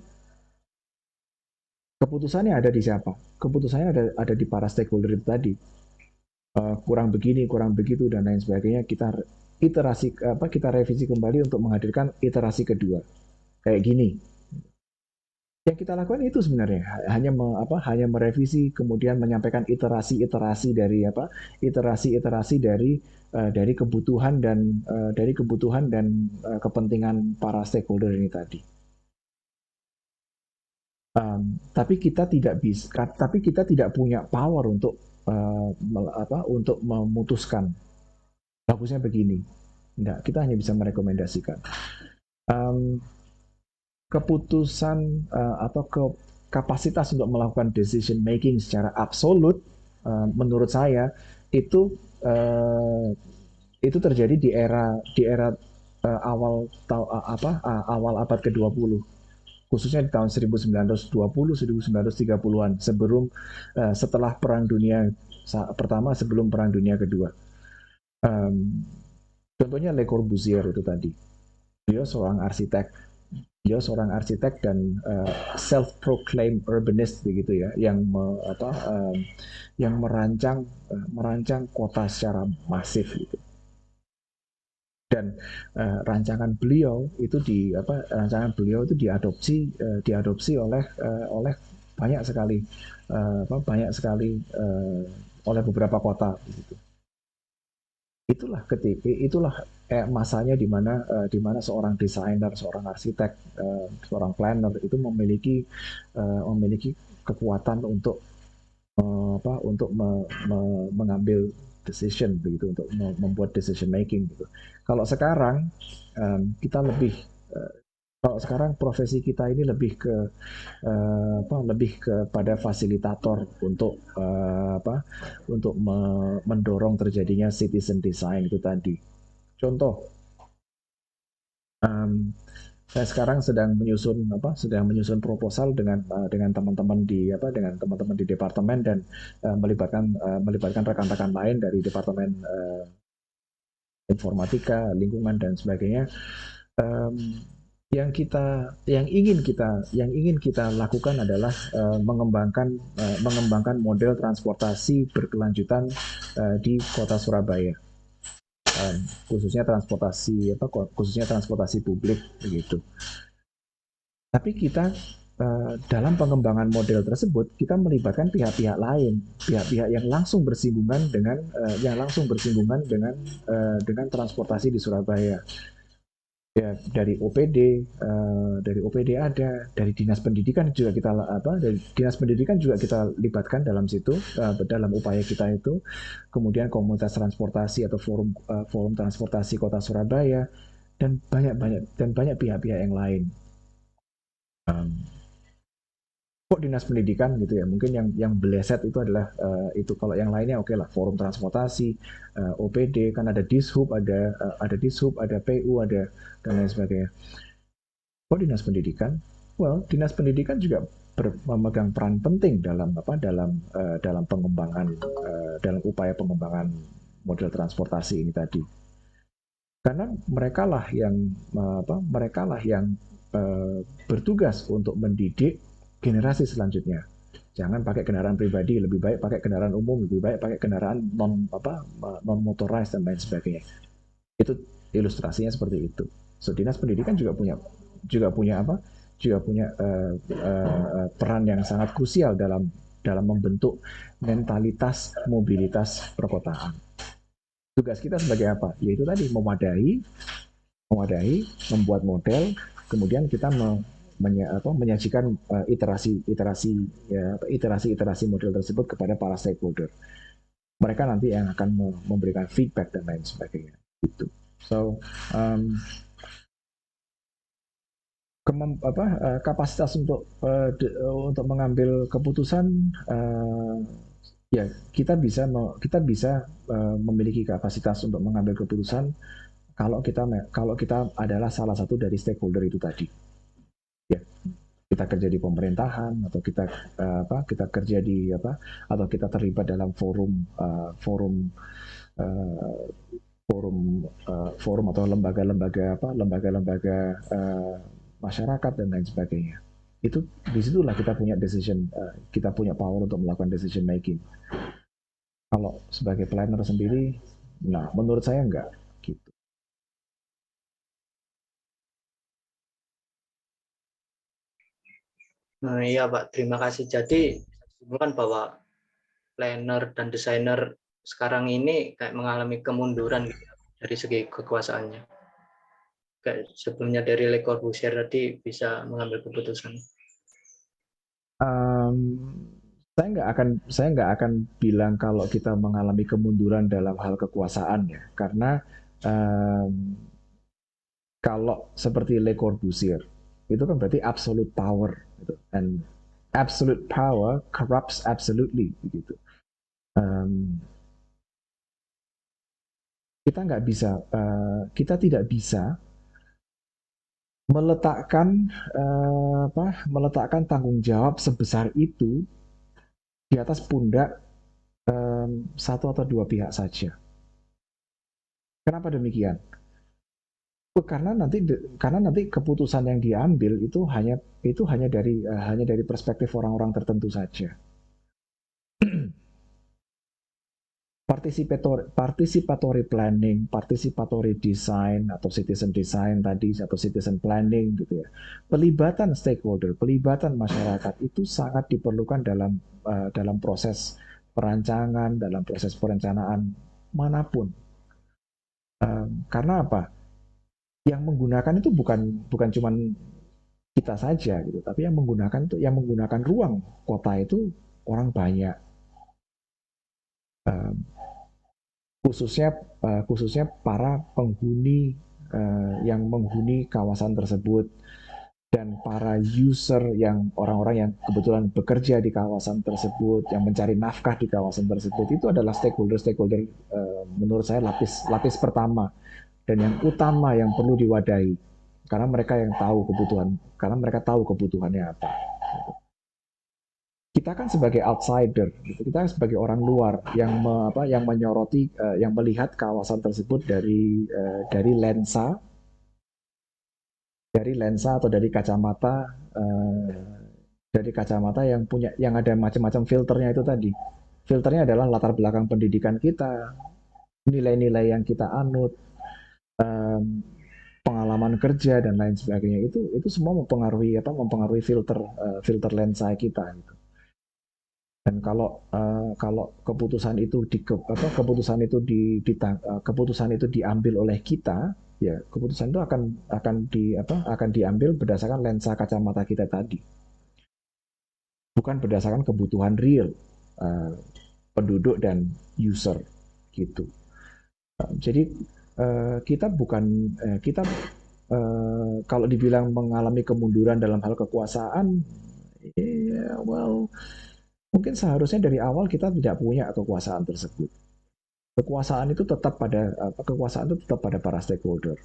A: Keputusannya ada di siapa? Keputusannya ada di para stakeholder itu tadi. Kurang begini, kurang begitu dan lain sebagainya. Kita revisi kembali untuk menghadirkan iterasi kedua. Kayak gini. Yang kita lakukan itu sebenarnya hanya merevisi kemudian menyampaikan iterasi dari kebutuhan dan kepentingan para stakeholder ini tadi. Tapi kita tidak punya power untuk memutuskan bagusnya begini. Enggak, kita hanya bisa merekomendasikan. Keputusan atau kapasitas untuk melakukan decision making secara absolut, menurut saya itu terjadi di era awal abad ke-20, khususnya di tahun 1920-1930-an, setelah Perang Dunia Pertama, sebelum Perang Dunia Kedua. Contohnya Le Corbusier itu tadi, beliau seorang arsitek. Beliau seorang arsitek dan self-proclaimed urbanist begitu ya, yang merancang kota secara masif gitu. Dan rancangan beliau itu diadopsi oleh banyak sekali oleh beberapa kota gitu. Itulah masanya di mana seorang desainer, seorang arsitek, seorang planner itu memiliki kekuatan untuk mengambil decision begitu, untuk membuat decision making gitu. Kalau sekarang kita lebih kalau sekarang profesi kita ini lebih kepada fasilitator untuk mendorong terjadinya citizen design itu tadi. Contoh, um, saya sekarang sedang menyusun proposal dengan teman-teman di departemen dan melibatkan rekan-rekan lain dari departemen informatika, lingkungan dan sebagainya. Um, yang ingin kita lakukan adalah mengembangkan model transportasi berkelanjutan di Kota Surabaya, khususnya transportasi publik begitu. Tapi kita dalam pengembangan model tersebut kita melibatkan pihak-pihak lain, pihak-pihak yang langsung bersinggungan dengan transportasi di Surabaya. Ya, dari OPD ada, dari dinas pendidikan juga kita libatkan dalam situ, dalam upaya kita itu. Kemudian komunitas transportasi atau forum transportasi Kota Surabaya dan banyak pihak-pihak yang lain. Kok dinas pendidikan gitu ya, mungkin yang beleset itu adalah itu. Kalau yang lainnya oke lah, forum transportasi, OPD, kan ada Dishub, ada PU, ada dan lain sebagainya. Kok dinas pendidikan? Well, dinas pendidikan juga memegang peran penting dalam pengembangan dalam upaya pengembangan model transportasi ini tadi. Karena mereka lah yang bertugas untuk mendidik generasi selanjutnya. Jangan pakai kendaraan pribadi, lebih baik pakai kendaraan umum, lebih baik pakai kendaraan non motorized dan lain sebagainya. Itu ilustrasinya seperti itu. So dinas pendidikan juga punya peran yang sangat krusial dalam membentuk mentalitas mobilitas perkotaan. Tugas kita sebagai apa? Yaitu tadi membuat model, kemudian kita menyajikan iterasi model tersebut kepada para stakeholder. Mereka nanti yang akan memberikan feedback dan lain sebagainya. Gitu. So kapasitas untuk mengambil keputusan, ya kita bisa memiliki kapasitas untuk mengambil keputusan kalau kita adalah salah satu dari stakeholder itu tadi. Ya, kita kerja di pemerintahan atau kita kerja di atau kita terlibat dalam forum atau lembaga-lembaga masyarakat dan lain sebagainya. Itu disitulah kita punya power untuk melakukan decision making. Kalau sebagai planner sendiri, nah menurut saya enggak gitu.
E: Nah, iya Pak, terima kasih. Jadi simpulkan bahwa planner dan desainer sekarang ini kayak mengalami kemunduran gitu, dari segi kekuasaannya. Kayak sebelumnya dari Le Corbusier tadi bisa mengambil keputusan.
A: Saya nggak akan bilang kalau kita mengalami kemunduran dalam hal kekuasaan ya, karena kalau seperti Le Corbusier itu kan berarti absolute power gitu. And absolute power corrupts absolutely gitu. Kita tidak bisa meletakkan tanggung jawab sebesar itu di atas pundak satu atau dua pihak saja. Kenapa demikian? karena nanti keputusan yang diambil itu hanya dari perspektif orang-orang tertentu saja. Participatory planning, participatory design atau citizen design tadi atau citizen planning gitu ya. Pelibatan stakeholder, pelibatan masyarakat itu sangat diperlukan dalam proses perancangan, dalam proses perencanaan manapun. Karena apa? Yang menggunakan itu bukan cuman kita saja gitu, tapi yang menggunakan ruang kota itu orang banyak. Khususnya para penghuni yang menghuni kawasan tersebut dan para user yang orang-orang yang kebetulan bekerja di kawasan tersebut, yang mencari nafkah di kawasan tersebut, itu adalah stakeholder menurut saya lapis pertama dan yang utama yang perlu diwadahi karena mereka tahu kebutuhannya apa. Kita kan sebagai outsider, gitu. Kita sebagai orang luar yang menyoroti, yang melihat kawasan tersebut dari lensa atau dari kacamata yang ada macam-macam filternya itu tadi. Filternya adalah latar belakang pendidikan kita, nilai-nilai yang kita anut, pengalaman kerja dan lain sebagainya. Itu semua mempengaruhi filter lensa kita gitu. Dan kalau keputusan itu diambil oleh kita, ya keputusan itu akan diambil berdasarkan lensa kacamata kita tadi, bukan berdasarkan kebutuhan real penduduk dan user gitu. Jadi kita kalau dibilang mengalami kemunduran dalam hal kekuasaan, mungkin seharusnya dari awal kita tidak punya kekuasaan tersebut. Kekuasaan itu tetap pada para stakeholder.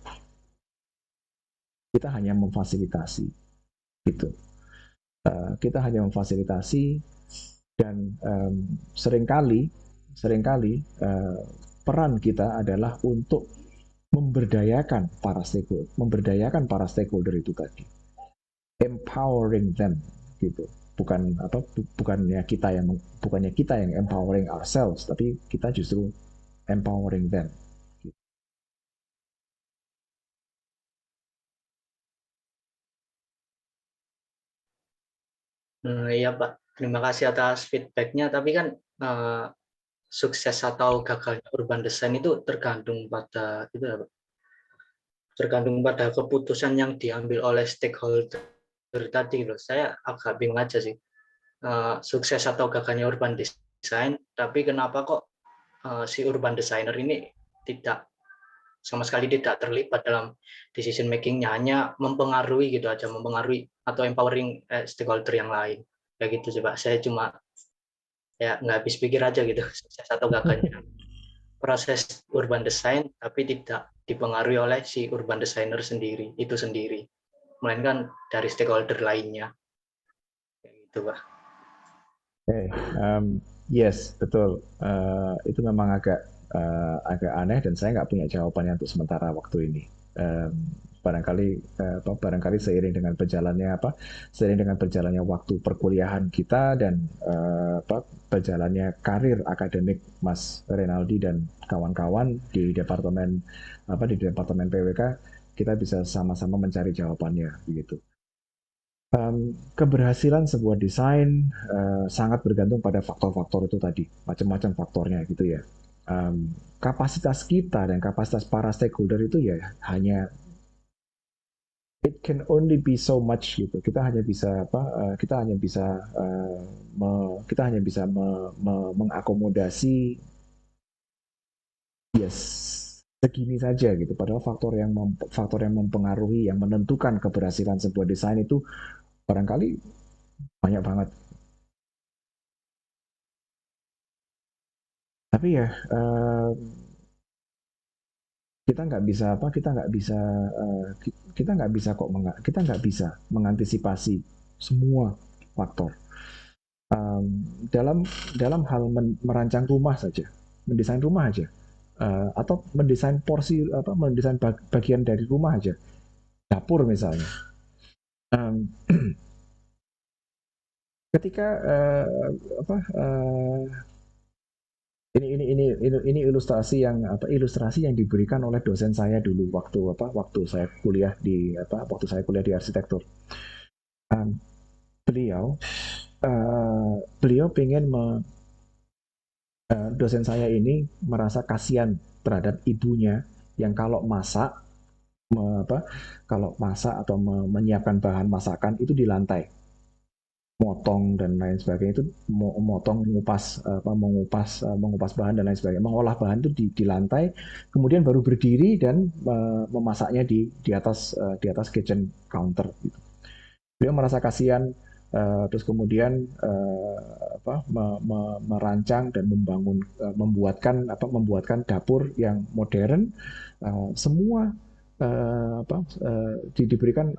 A: Kita hanya memfasilitasi, gitu. Kita hanya memfasilitasi dan seringkali peran kita adalah untuk memberdayakan para stakeholder itu tadi, empowering them, gitu. Bukannya kita yang empowering ourselves, tapi kita justru empowering them.
E: Iya Pak, terima kasih atas feedbacknya. Tapi kan sukses atau gagalnya urban design itu tergantung pada keputusan yang diambil oleh stakeholder tadi loh. Saya agak bingung aja sih. Sukses atau gagalnya urban design, tapi kenapa kok si urban designer ini sama sekali tidak terlibat dalam decision making-nya, hanya mempengaruhi gitu aja, atau empowering stakeholder yang lain. Kayak gitu sih Pak. Saya cuma ya nggak habis pikir aja gitu, sukses atau gagalnya proses urban design, tapi tidak dipengaruhi oleh si urban designer itu sendiri, melainkan dari stakeholder lainnya. Kayak gitu Pak.
A: Yes, betul. Itu memang agak aneh dan saya nggak punya jawabannya untuk sementara waktu ini. Barangkali seiring dengan berjalannya waktu perkuliahan kita dan berjalannya karir akademik Mas Renaldi dan kawan-kawan di departemen PWK, kita bisa sama-sama mencari jawabannya begitu. Keberhasilan sebuah desain sangat bergantung pada faktor-faktor itu tadi, macam-macam faktornya gitu ya. Kapasitas kita dan kapasitas para stakeholder itu ya hanya it can only be so much gitu. Kita hanya bisa mengakomodasi segini saja gitu. Padahal faktor yang mempengaruhi, yang menentukan keberhasilan sebuah desain itu barangkali banyak banget. Tapi ya kita nggak bisa mengantisipasi semua faktor. Dalam hal merancang rumah saja, mendesain rumah aja, atau mendesain porsi mendesain bagian dari rumah aja, dapur misalnya. Um, ketika ini ilustrasi yang diberikan oleh dosen saya dulu waktu saya kuliah di arsitektur. Um, beliau beliau pengen dosen saya ini merasa kasihan terhadap ibunya yang kalau masak atau menyiapkan bahan masakan itu di lantai, motong dan lain sebagainya, itu motong, mengupas bahan dan lain sebagainya, mengolah bahan itu di lantai, kemudian baru berdiri dan memasaknya di atas kitchen counter gitu. Beliau merasa kasihan, terus kemudian merancang dan membuatkan dapur yang modern, semua diberikan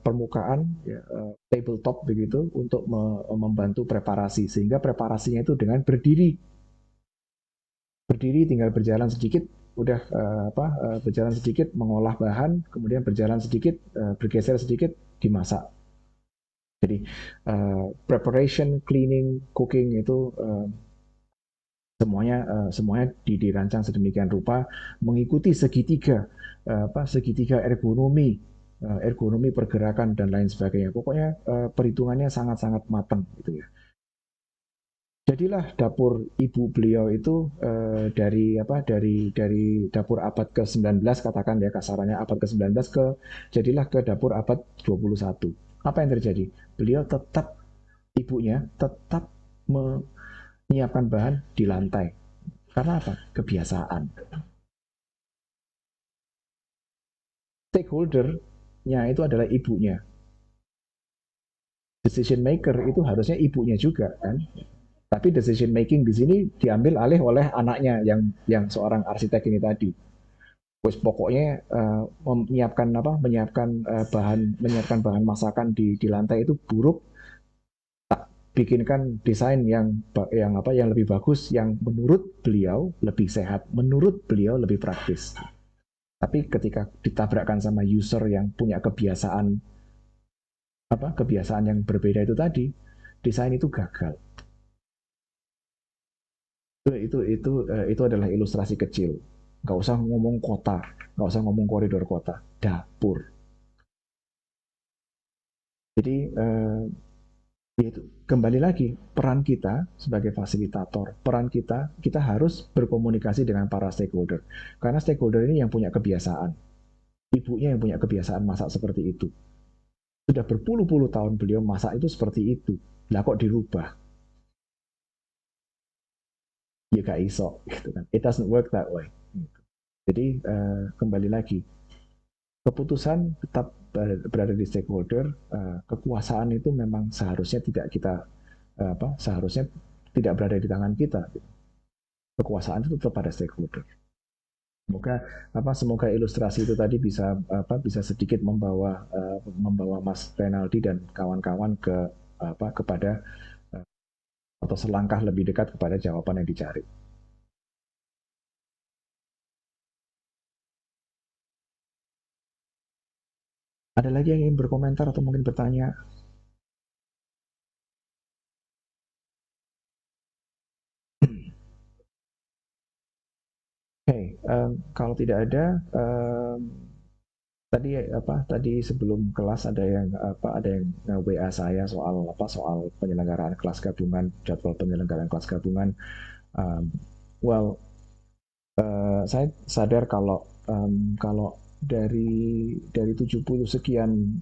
A: permukaan ya, tabletop begitu untuk membantu preparasi, sehingga preparasinya itu dengan berdiri tinggal berjalan sedikit, udah berjalan sedikit mengolah bahan, kemudian berjalan sedikit, bergeser sedikit, dimasak. Jadi preparation, cleaning, cooking itu semuanya dirancang sedemikian rupa mengikuti segitiga ergonomi pergerakan dan lain sebagainya. Pokoknya perhitungannya sangat-sangat matang gitu ya. Jadilah dapur ibu beliau itu dari dapur abad ke-19, katakan ya kasarannya abad ke-19, jadilah ke dapur abad 21. Apa yang terjadi? Ibunya tetap menyiapkan bahan di lantai. Karena apa? Kebiasaan. Stakeholder-nya itu adalah ibunya. Decision maker itu harusnya ibunya juga kan. Tapi decision making di sini diambil alih oleh anaknya yang seorang arsitek ini tadi. Terus pokoknya menyiapkan bahan masakan di lantai itu buruk, bikinkan desain yang lebih bagus, yang menurut beliau lebih sehat, menurut beliau lebih praktis. Tapi ketika ditabrakkan sama user yang punya kebiasaan yang berbeda itu tadi, desain itu gagal. Itu adalah ilustrasi kecil. Nggak usah ngomong kota, nggak usah ngomong koridor kota, dapur. Jadi yaitu kembali lagi peran kita sebagai fasilitator, peran kita harus berkomunikasi dengan para stakeholder, karena stakeholder ini yang punya kebiasaan, ibunya yang punya kebiasaan masak seperti itu, sudah berpuluh-puluh tahun beliau masak itu seperti itu, lah kok dirubah, ya gak iso gitu kan, it doesn't work that way. Jadi kembali lagi, keputusan tetap berada di stakeholder. Kekuasaan itu memang seharusnya tidak berada di tangan kita. Kekuasaan itu tetap pada stakeholder. Semoga ilustrasi itu tadi bisa sedikit membawa Mas Renaldi dan kawan-kawan kepada atau selangkah lebih dekat kepada jawaban yang dicari. Ada lagi yang ingin berkomentar atau mungkin bertanya? Kalau tidak ada, tadi sebelum kelas ada yang WA saya soal penyelenggaraan kelas gabungan, jadwal penyelenggaraan kelas gabungan. Saya sadar kalau dari 70 sekian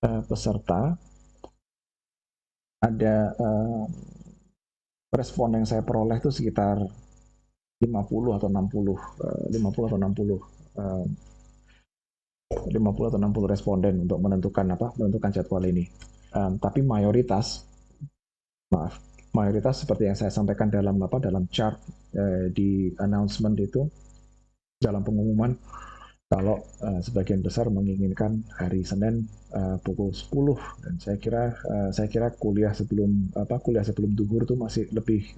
A: peserta, ada respon yang saya peroleh itu sekitar 50 atau 60 responden untuk menentukan jadwal ini. Tapi mayoritas seperti yang saya sampaikan dalam chart di announcement itu, dalam pengumuman, kalau sebagian besar menginginkan hari Senin pukul 10, dan saya kira kuliah sebelum duhur itu masih lebih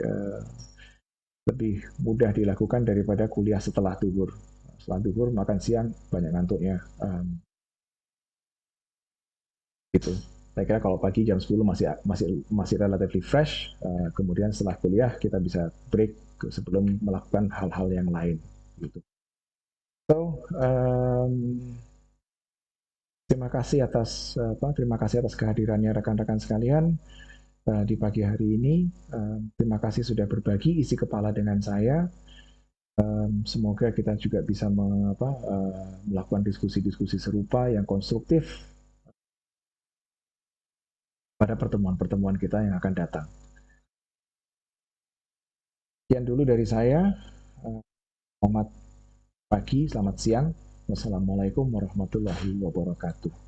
A: mudah dilakukan daripada kuliah setelah duhur. Setelah duhur makan siang banyak ngantuknya. Gitu. Saya kira kalau pagi jam 10 masih relatively fresh, kemudian setelah kuliah kita bisa break sebelum melakukan hal-hal yang lain. Gitu. So, terima kasih atas kehadirannya rekan-rekan sekalian di pagi hari ini. Terima kasih sudah berbagi isi kepala dengan saya. Semoga kita juga bisa melakukan diskusi-diskusi serupa yang konstruktif pada pertemuan-pertemuan kita yang akan datang. Sekian dulu dari saya. Selamat pagi, selamat siang. Wassalamualaikum warahmatullahi wabarakatuh.